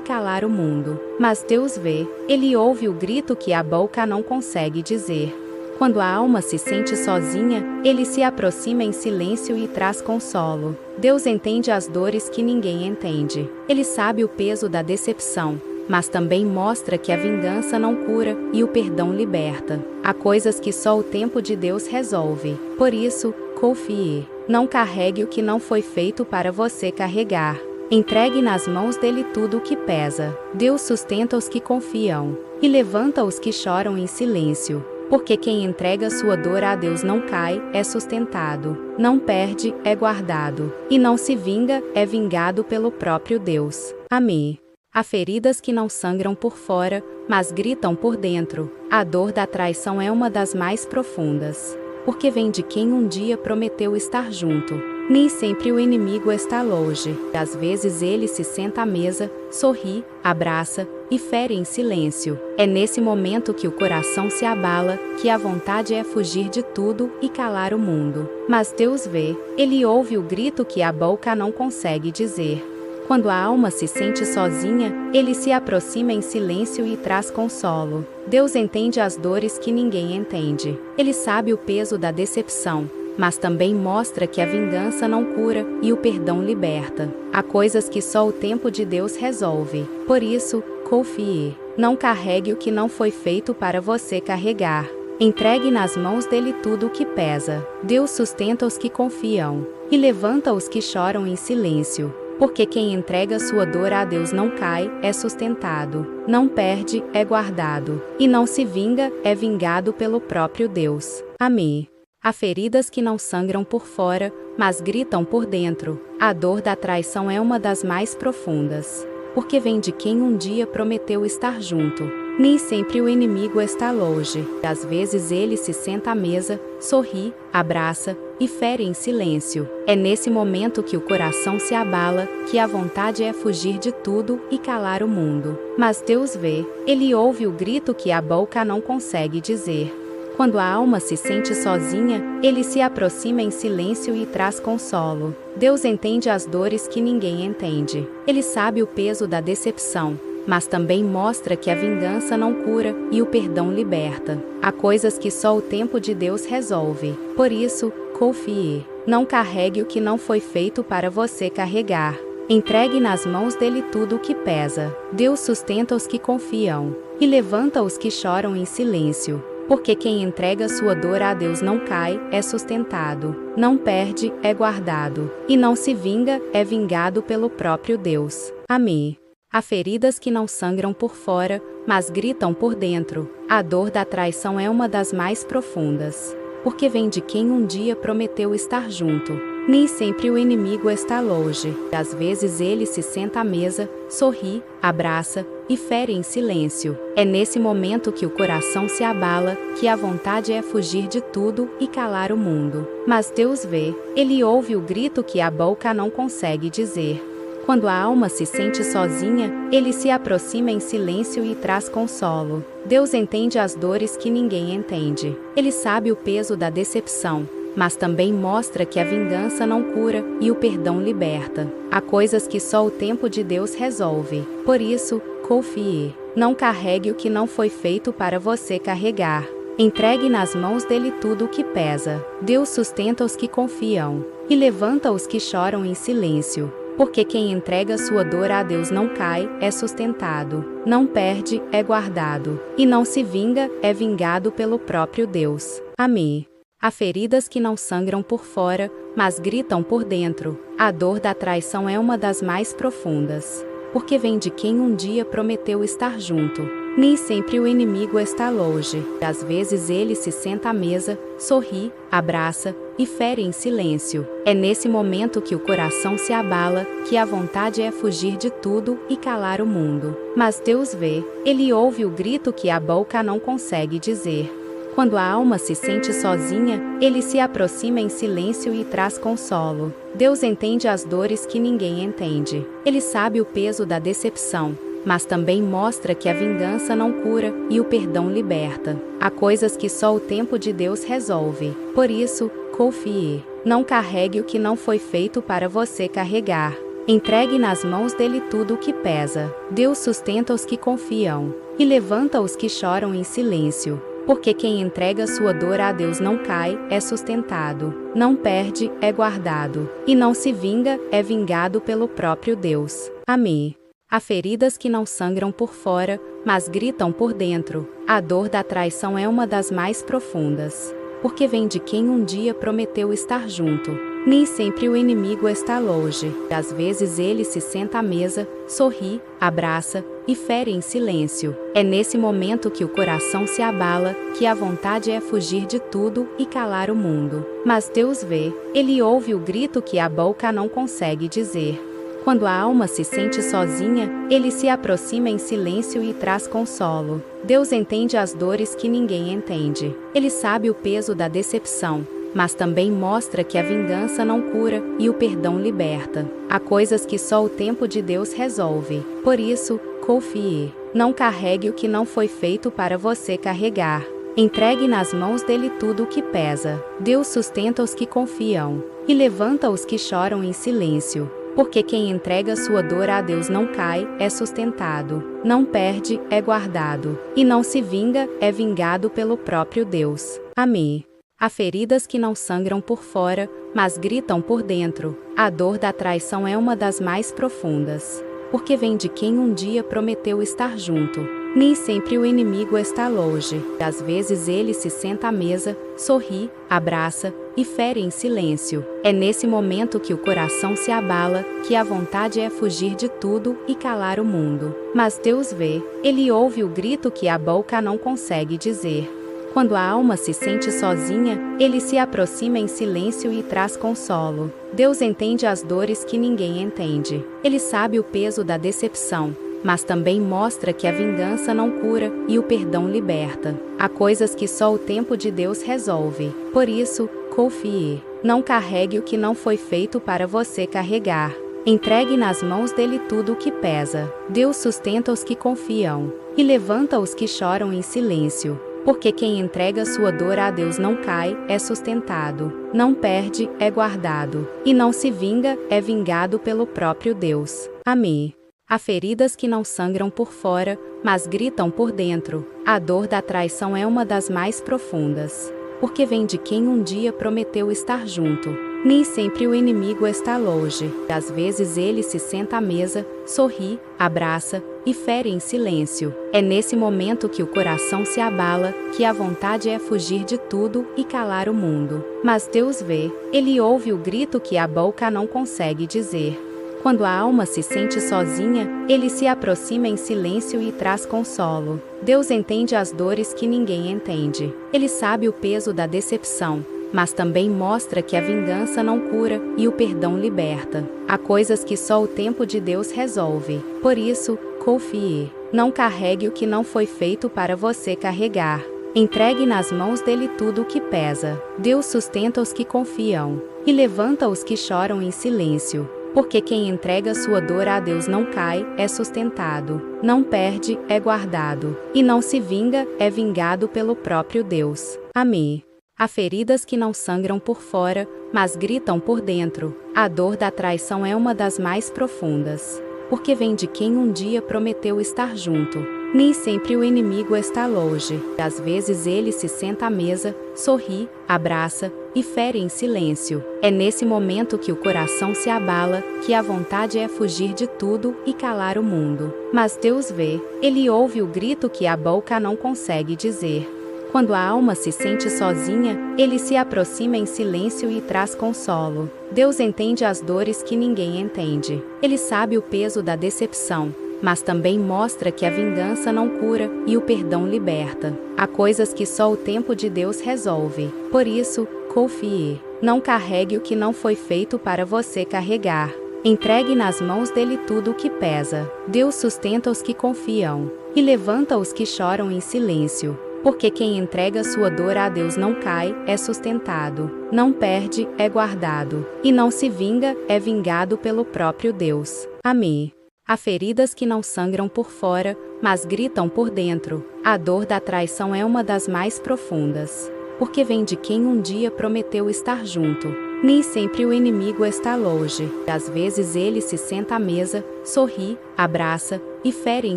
calar o mundo. Mas Deus vê, Ele ouve o grito que a boca não consegue dizer. Quando a alma se sente sozinha, Ele se aproxima em silêncio e traz consolo. Deus entende as dores que ninguém entende. Ele sabe o peso da decepção, mas também mostra que a vingança não cura e o perdão liberta. Há coisas que só o tempo de Deus resolve. Por isso, confie. Não carregue o que não foi feito para você carregar. Entregue nas mãos dele tudo o que pesa. Deus sustenta os que confiam e levanta os que choram em silêncio. Porque quem entrega sua dor a Deus não cai, é sustentado. Não perde, é guardado. E não se vinga, é vingado pelo próprio Deus. Amém. Há feridas que não sangram por fora, mas gritam por dentro. A dor da traição é uma das mais profundas, porque vem de quem um dia prometeu estar junto. Nem sempre o inimigo está longe. Às vezes ele se senta à mesa, sorri, abraça e fere em silêncio. É nesse momento que o coração se abala, que a vontade é fugir de tudo e calar o mundo. Mas Deus vê, Ele ouve o grito que a boca não consegue dizer. Quando a alma se sente sozinha, Ele se aproxima em silêncio e traz consolo. Deus entende as dores que ninguém entende. Ele sabe o peso da decepção, mas também mostra que a vingança não cura e o perdão liberta. Há coisas que só o tempo de Deus resolve. Por isso, confie. Não carregue o que não foi feito para você carregar. Entregue nas mãos dele tudo o que pesa. Deus sustenta os que confiam e levanta os que choram em silêncio. Porque quem entrega sua dor a Deus não cai, é sustentado. Não perde, é guardado. E não se vinga, é vingado pelo próprio Deus. Amém. Há feridas que não sangram por fora, mas gritam por dentro. A dor da traição é uma das mais profundas, porque vem de quem um dia prometeu estar junto. Nem sempre o inimigo está longe. Às vezes ele se senta à mesa, sorri, abraça e fere em silêncio. É nesse momento que o coração se abala, que a vontade é fugir de tudo e calar o mundo. Mas Deus vê, Ele ouve o grito que a boca não consegue dizer. Quando a alma se sente sozinha, Ele se aproxima em silêncio e traz consolo. Deus entende as dores que ninguém entende. Ele sabe o peso da decepção, mas também mostra que a vingança não cura e o perdão liberta. Há coisas que só o tempo de Deus resolve. Por isso, confie. Não carregue o que não foi feito para você carregar. Entregue nas mãos dele tudo o que pesa. Deus sustenta os que confiam e levanta os que choram em silêncio. Porque quem entrega sua dor a Deus não cai, é sustentado. Não perde, é guardado. E não se vinga, é vingado pelo próprio Deus. Amém. Há feridas que não sangram por fora, mas gritam por dentro. A dor da traição é uma das mais profundas, porque vem de quem um dia prometeu estar junto. Nem sempre o inimigo está longe. Às vezes ele se senta à mesa, sorri, abraça e fere em silêncio. É nesse momento que o coração se abala, que a vontade é fugir de tudo e calar o mundo. Mas Deus vê, Ele ouve o grito que a boca não consegue dizer. Quando a alma se sente sozinha, ele se aproxima em silêncio e traz consolo. Deus entende as dores que ninguém entende. Ele sabe o peso da decepção, mas também mostra que a vingança não cura e o perdão liberta. Há coisas que só o tempo de Deus resolve. Por isso, confie. Não carregue o que não foi feito para você carregar. Entregue nas mãos dele tudo o que pesa. Deus sustenta os que confiam e levanta os que choram em silêncio. Porque quem entrega sua dor a Deus não cai, é sustentado. Não perde, é guardado. E não se vinga, é vingado pelo próprio Deus. Amém. Há feridas que não sangram por fora, mas gritam por dentro. A dor da traição é uma das mais profundas. Porque vem de quem um dia prometeu estar junto. Nem sempre o inimigo está longe. Às vezes ele se senta à mesa, sorri, abraça e fere em silêncio. É nesse momento que o coração se abala, que a vontade é fugir de tudo e calar o mundo. Mas Deus vê, ele ouve o grito que a boca não consegue dizer. Quando a alma se sente sozinha, ele se aproxima em silêncio e traz consolo. Deus entende as dores que ninguém entende. Ele sabe o peso da decepção, mas também mostra que a vingança não cura e o perdão liberta. Há coisas que só o tempo de Deus resolve. Por isso, confie. Não carregue o que não foi feito para você carregar. Entregue nas mãos dele tudo o que pesa. Deus sustenta os que confiam e levanta os que choram em silêncio. Porque quem entrega sua dor a Deus não cai, é sustentado. Não perde, é guardado. E não se vinga, é vingado pelo próprio Deus. Amém. Há feridas que não sangram por fora, mas gritam por dentro. A dor da traição é uma das mais profundas. Porque vem de quem um dia prometeu estar junto. Nem sempre o inimigo está longe. Às vezes ele se senta à mesa, sorri, abraça e fere em silêncio. É nesse momento que o coração se abala, que a vontade é fugir de tudo e calar o mundo. Mas Deus vê, ele ouve o grito que a boca não consegue dizer. Quando a alma se sente sozinha, ele se aproxima em silêncio e traz consolo. Deus entende as dores que ninguém entende. Ele sabe o peso da decepção, mas também mostra que a vingança não cura e o perdão liberta. Há coisas que só o tempo de Deus resolve. Por isso, confie. Não carregue o que não foi feito para você carregar. Entregue nas mãos dele tudo o que pesa. Deus sustenta os que confiam e levanta os que choram em silêncio. Porque quem entrega sua dor a Deus não cai, é sustentado. Não perde, é guardado. E não se vinga, é vingado pelo próprio Deus. Amém. Há feridas que não sangram por fora, mas gritam por dentro. A dor da traição é uma das mais profundas. Porque vem de quem um dia prometeu estar junto. Nem sempre o inimigo está longe. Às vezes ele se senta à mesa, sorri, abraça e fere em silêncio. É nesse momento que o coração se abala, que a vontade é fugir de tudo e calar o mundo. Mas Deus vê, ele ouve o grito que a boca não consegue dizer. Quando a alma se sente sozinha, ele se aproxima em silêncio e traz consolo. Deus entende as dores que ninguém entende. Ele sabe o peso da decepção, mas também mostra que a vingança não cura e o perdão liberta. Há coisas que só o tempo de Deus resolve. Por isso, confie. Não carregue o que não foi feito para você carregar. Entregue nas mãos dele tudo o que pesa. Deus sustenta os que confiam e levanta os que choram em silêncio. Porque quem entrega sua dor a Deus não cai, é sustentado. Não perde, é guardado. E não se vinga, é vingado pelo próprio Deus. Amém. Há feridas que não sangram por fora, mas gritam por dentro. A dor da traição é uma das mais profundas. Porque vem de quem um dia prometeu estar junto. Nem sempre o inimigo está longe. Às vezes ele se senta à mesa, sorri, abraça e fere em silêncio. É nesse momento que o coração se abala, que a vontade é fugir de tudo e calar o mundo. Mas Deus vê, ele ouve o grito que a boca não consegue dizer. Quando a alma se sente sozinha, ele se aproxima em silêncio e traz consolo. Deus entende as dores que ninguém entende. Ele sabe o peso da decepção, mas também mostra que a vingança não cura e o perdão liberta. Há coisas que só o tempo de Deus resolve. Por isso, confie. Não carregue o que não foi feito para você carregar. Entregue nas mãos dele tudo o que pesa. Deus sustenta os que confiam e levanta os que choram em silêncio. Porque quem entrega sua dor a Deus não cai, é sustentado, não perde, é guardado, e não se vinga, é vingado pelo próprio Deus. Amém. Há feridas que não sangram por fora, mas gritam por dentro. A dor da traição é uma das mais profundas, porque vem de quem um dia prometeu estar junto. Nem sempre o inimigo está longe. Às vezes ele se senta à mesa, sorri, abraça e fere em silêncio. É nesse momento que o coração se abala, que a vontade é fugir de tudo e calar o mundo. Mas Deus vê, Ele ouve o grito que a boca não consegue dizer. Quando a alma se sente sozinha, Ele se aproxima em silêncio e traz consolo. Deus entende as dores que ninguém entende. Ele sabe o peso da decepção, mas também mostra que a vingança não cura e o perdão liberta. Há coisas que só o tempo de Deus resolve. Por isso, confie. Não carregue o que não foi feito para você carregar. Entregue nas mãos dele tudo o que pesa. Deus sustenta os que confiam e levanta os que choram em silêncio. Porque quem entrega sua dor a Deus não cai, é sustentado, não perde, é guardado, e não se vinga, é vingado pelo próprio Deus. Amém. Há feridas que não sangram por fora, mas gritam por dentro. A dor da traição é uma das mais profundas, porque vem de quem um dia prometeu estar junto. Nem sempre o inimigo está longe. Às vezes ele se senta à mesa, sorri, abraça e fere em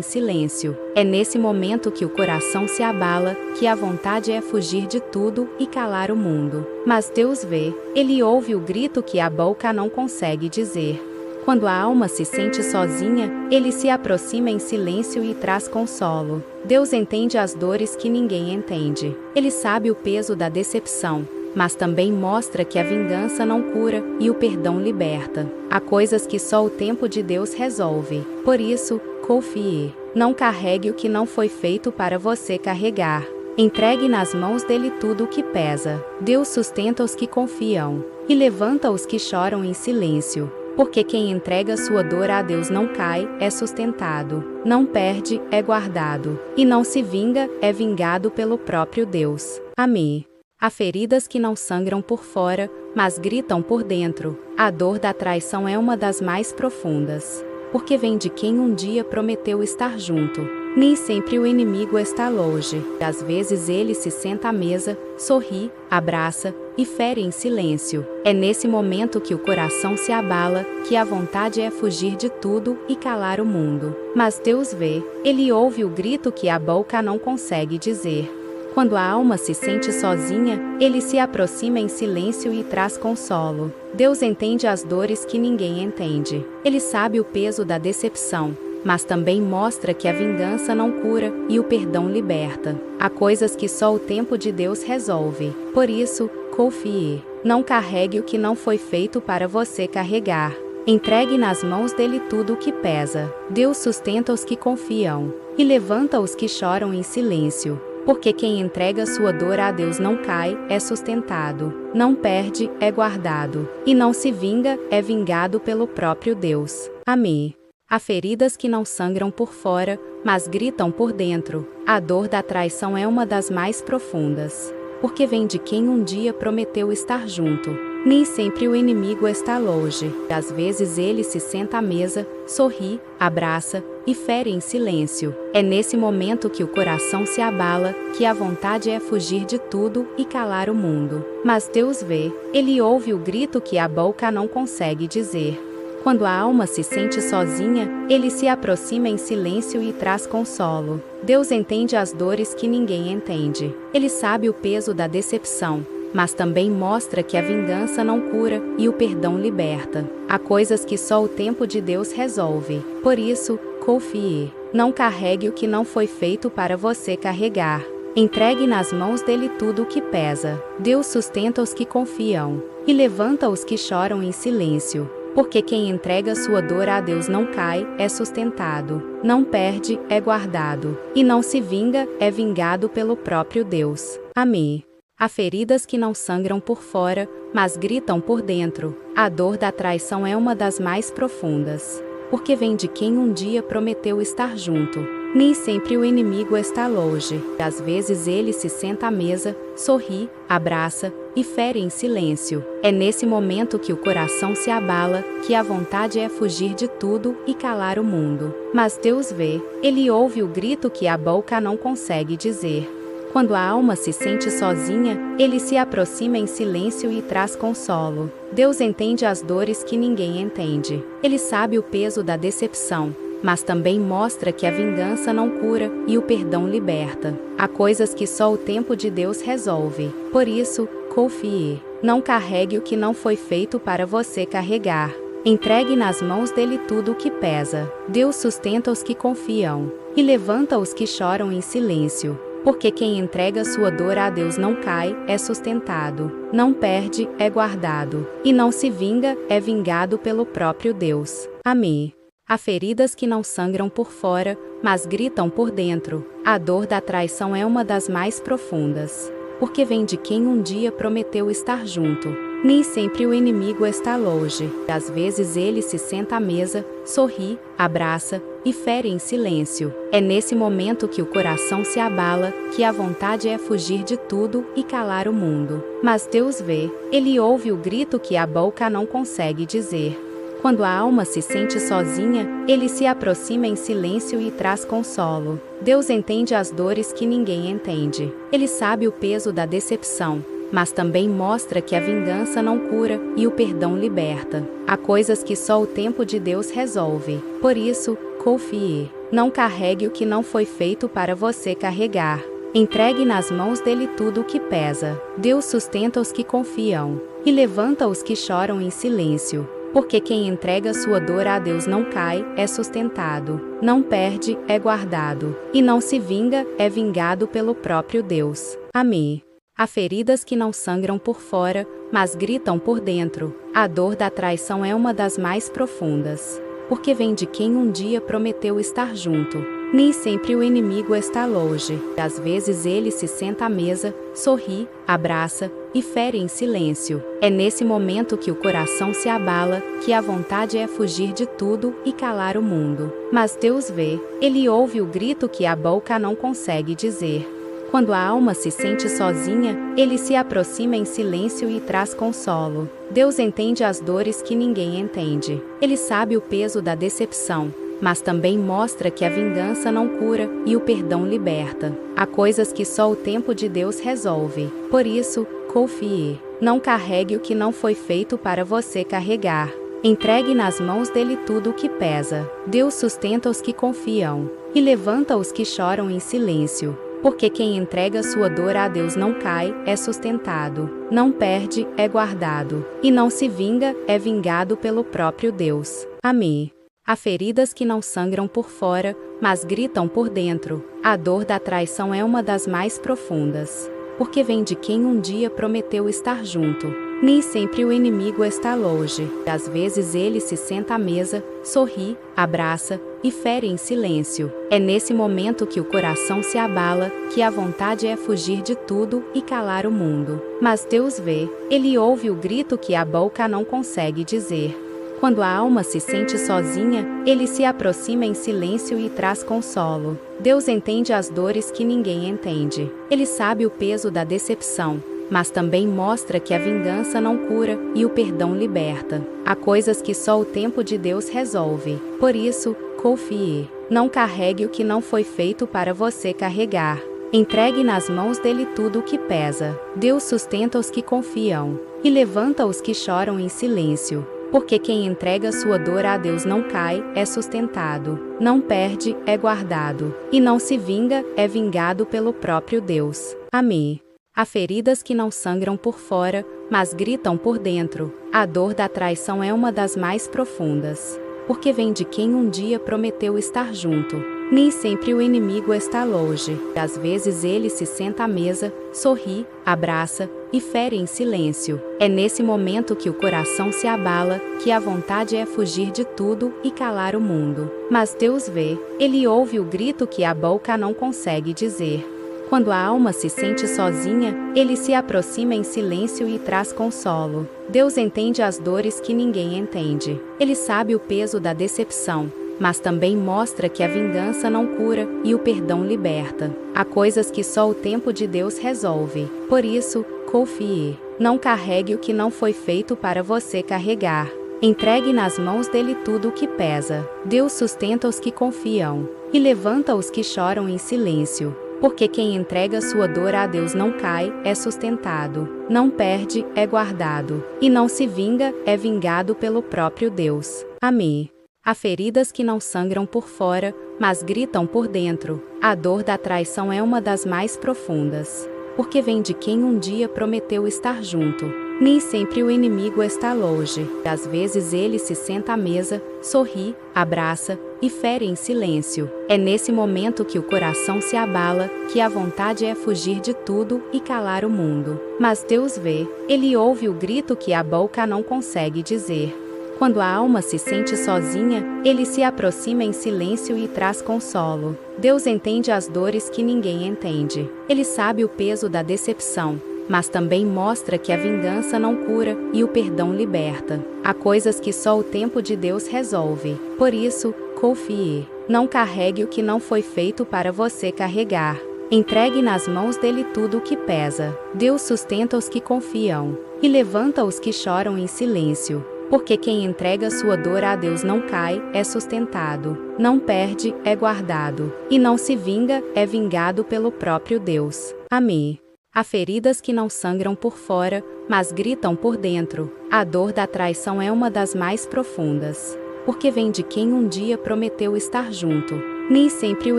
silêncio. É nesse momento que o coração se abala, que a vontade é fugir de tudo e calar o mundo. Mas Deus vê, Ele ouve o grito que a boca não consegue dizer. Quando a alma se sente sozinha, Ele se aproxima em silêncio e traz consolo. Deus entende as dores que ninguém entende. Ele sabe o peso da decepção, mas também mostra que a vingança não cura e o perdão liberta. Há coisas que só o tempo de Deus resolve. Por isso, confie. Não carregue o que não foi feito para você carregar. Entregue nas mãos dele tudo o que pesa. Deus sustenta os que confiam e levanta os que choram em silêncio. Porque quem entrega sua dor a Deus não cai, é sustentado, não perde, é guardado, e não se vinga, é vingado pelo próprio Deus. Amém. Há feridas que não sangram por fora, mas gritam por dentro. A dor da traição é uma das mais profundas, porque vem de quem um dia prometeu estar junto. Nem sempre o inimigo está longe. Às vezes ele se senta à mesa, sorri, abraça e fere em silêncio. É nesse momento que o coração se abala, que a vontade é fugir de tudo e calar o mundo. Mas Deus vê, Ele ouve o grito que a boca não consegue dizer. Quando a alma se sente sozinha, Ele se aproxima em silêncio e traz consolo. Deus entende as dores que ninguém entende. Ele sabe o peso da decepção, mas também mostra que a vingança não cura e o perdão liberta. Há coisas que só o tempo de Deus resolve. Por isso, confie. Não carregue o que não foi feito para você carregar. Entregue nas mãos dele tudo o que pesa. Deus sustenta os que confiam e levanta os que choram em silêncio. Porque quem entrega sua dor a Deus não cai, é sustentado, não perde, é guardado, e não se vinga, é vingado pelo próprio Deus. Amém. Há feridas que não sangram por fora, mas gritam por dentro. A dor da traição é uma das mais profundas, porque vem de quem um dia prometeu estar junto. Nem sempre o inimigo está longe. Às vezes ele se senta à mesa, sorri, abraça e fere em silêncio. É nesse momento que o coração se abala, que a vontade é fugir de tudo e calar o mundo. Mas Deus vê, Ele ouve o grito que a boca não consegue dizer. Quando a alma se sente sozinha, Ele se aproxima em silêncio e traz consolo. Deus entende as dores que ninguém entende. Ele sabe o peso da decepção, mas também mostra que a vingança não cura e o perdão liberta. Há coisas que só o tempo de Deus resolve. Por isso, confie. Não carregue o que não foi feito para você carregar. Entregue nas mãos dele tudo o que pesa. Deus sustenta os que confiam e levanta os que choram em silêncio. Porque quem entrega sua dor a Deus não cai, é sustentado, não perde, é guardado, e não se vinga, é vingado pelo próprio Deus. Amém. Há feridas que não sangram por fora, mas gritam por dentro. A dor da traição é uma das mais profundas, porque vem de quem um dia prometeu estar junto. Nem sempre o inimigo está longe. Às vezes ele se senta à mesa, sorri, abraça e fere em silêncio. É nesse momento que o coração se abala, que a vontade é fugir de tudo e calar o mundo. Mas Deus vê, Ele ouve o grito que a boca não consegue dizer. Quando a alma se sente sozinha, Ele se aproxima em silêncio e traz consolo. Deus entende as dores que ninguém entende. Ele sabe o peso da decepção, mas também mostra que a vingança não cura e o perdão liberta. Há coisas que só o tempo de Deus resolve. Por isso, confie. Não carregue o que não foi feito para você carregar. Entregue nas mãos dele tudo o que pesa. Deus sustenta os que confiam e levanta os que choram em silêncio. Porque quem entrega sua dor a Deus não cai, é sustentado. Não perde, é guardado. E não se vinga, é vingado pelo próprio Deus. Amém. Há feridas que não sangram por fora, mas gritam por dentro. A dor da traição é uma das mais profundas. Porque vem de quem um dia prometeu estar junto. Nem sempre o inimigo está longe. Às vezes ele se senta à mesa, sorri, abraça e fere em silêncio. É nesse momento que o coração se abala, que a vontade é fugir de tudo e calar o mundo. Mas Deus vê, Ele ouve o grito que a boca não consegue dizer. Quando a alma se sente sozinha, Ele se aproxima em silêncio e traz consolo. Deus entende as dores que ninguém entende. Ele sabe o peso da decepção, mas também mostra que a vingança não cura e o perdão liberta. Há coisas que só o tempo de Deus resolve. Por isso, confie. Não carregue o que não foi feito para você carregar. Entregue nas mãos dele tudo o que pesa. Deus sustenta os que confiam e levanta os que choram em silêncio. Porque quem entrega sua dor a Deus não cai, é sustentado. Não perde, é guardado. E não se vinga, é vingado pelo próprio Deus. Amém. Há feridas que não sangram por fora, mas gritam por dentro. A dor da traição é uma das mais profundas. Porque vem de quem um dia prometeu estar junto. Nem sempre o inimigo está longe. Às vezes ele se senta à mesa, sorri, abraça e fere em silêncio. É nesse momento que o coração se abala, que a vontade é fugir de tudo e calar o mundo. Mas Deus vê, Ele ouve o grito que a boca não consegue dizer. Quando a alma se sente sozinha, Ele se aproxima em silêncio e traz consolo. Deus entende as dores que ninguém entende. Ele sabe o peso da decepção, mas também mostra que a vingança não cura e o perdão liberta. Há coisas que só o tempo de Deus resolve. Por isso, confie. Não carregue o que não foi feito para você carregar. Entregue nas mãos dele tudo o que pesa. Deus sustenta os que confiam e levanta os que choram em silêncio. Porque quem entrega sua dor a Deus não cai, é sustentado. Não perde, é guardado. E não se vinga, é vingado pelo próprio Deus. Amém. Há feridas que não sangram por fora, mas gritam por dentro. A dor da traição é uma das mais profundas. Porque vem de quem um dia prometeu estar junto. Nem sempre o inimigo está longe. Às vezes ele se senta à mesa, sorri, abraça e fere em silêncio. É nesse momento que o coração se abala, que a vontade é fugir de tudo e calar o mundo. Mas Deus vê, Ele ouve o grito que a boca não consegue dizer. Quando a alma se sente sozinha, Ele se aproxima em silêncio e traz consolo. Deus entende as dores que ninguém entende. Ele sabe o peso da decepção, mas também mostra que a vingança não cura e o perdão liberta. Há coisas que só o tempo de Deus resolve. Por isso, confie. Não carregue o que não foi feito para você carregar. Entregue nas mãos dele tudo o que pesa. Deus sustenta os que confiam e levanta os que choram em silêncio. Porque quem entrega sua dor a Deus não cai, é sustentado. Não perde, é guardado. E não se vinga, é vingado pelo próprio Deus. Amém. Há feridas que não sangram por fora, mas gritam por dentro. A dor da traição é uma das mais profundas. Porque vem de quem um dia prometeu estar junto. Nem sempre o inimigo está longe. Às vezes ele se senta à mesa, sorri, abraça e fere em silêncio. É nesse momento que o coração se abala, que a vontade é fugir de tudo e calar o mundo. Mas Deus vê, Ele ouve o grito que a boca não consegue dizer. Quando a alma se sente sozinha, Ele se aproxima em silêncio e traz consolo. Deus entende as dores que ninguém entende. Ele sabe o peso da decepção, mas também mostra que a vingança não cura e o perdão liberta. Há coisas que só o tempo de Deus resolve. Por isso, confie. Não carregue o que não foi feito para você carregar. Entregue nas mãos dele tudo o que pesa. Deus sustenta os que confiam e levanta os que choram em silêncio. Porque quem entrega sua dor a Deus não cai, é sustentado. Não perde, é guardado. E não se vinga, é vingado pelo próprio Deus. Amém. Há feridas que não sangram por fora, mas gritam por dentro. A dor da traição é uma das mais profundas. Porque vem de quem um dia prometeu estar junto. Nem sempre o inimigo está longe. Às vezes ele se senta à mesa, sorri, abraça e fere em silêncio. É nesse momento que o coração se abala, que a vontade é fugir de tudo e calar o mundo. Mas Deus vê, Ele ouve o grito que a boca não consegue dizer. Quando a alma se sente sozinha, Ele se aproxima em silêncio e traz consolo. Deus entende as dores que ninguém entende. Ele sabe o peso da decepção, mas também mostra que a vingança não cura e o perdão liberta. Há coisas que só o tempo de Deus resolve. Por isso, confie. Não carregue o que não foi feito para você carregar. Entregue nas mãos dele tudo o que pesa. Deus sustenta os que confiam e levanta os que choram em silêncio. Porque quem entrega sua dor a Deus não cai, é sustentado. Não perde, é guardado. E não se vinga, é vingado pelo próprio Deus. Amém. Há feridas que não sangram por fora, mas gritam por dentro. A dor da traição é uma das mais profundas. Porque vem de quem um dia prometeu estar junto. Nem sempre o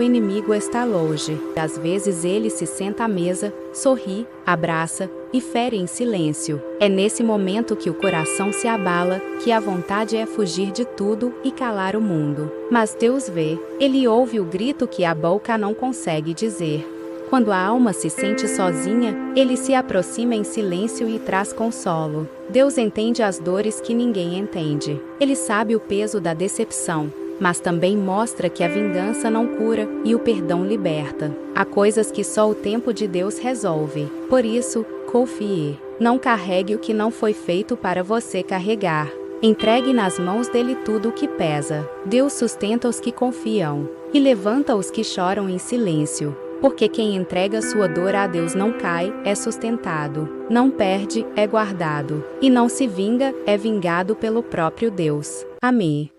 inimigo está longe. Às vezes ele se senta à mesa, sorri, abraça e fere em silêncio. É nesse momento que o coração se abala, que a vontade é fugir de tudo e calar o mundo. Mas Deus vê, Ele ouve o grito que a boca não consegue dizer. Quando a alma se sente sozinha, Ele se aproxima em silêncio e traz consolo. Deus entende as dores que ninguém entende. Ele sabe o peso da decepção, mas também mostra que a vingança não cura e o perdão liberta. Há coisas que só o tempo de Deus resolve. Por isso, confie. Não carregue o que não foi feito para você carregar. Entregue nas mãos dele tudo o que pesa. Deus sustenta os que confiam e levanta os que choram em silêncio. Porque quem entrega sua dor a Deus não cai, é sustentado. Não perde, é guardado. E não se vinga, é vingado pelo próprio Deus. Amém.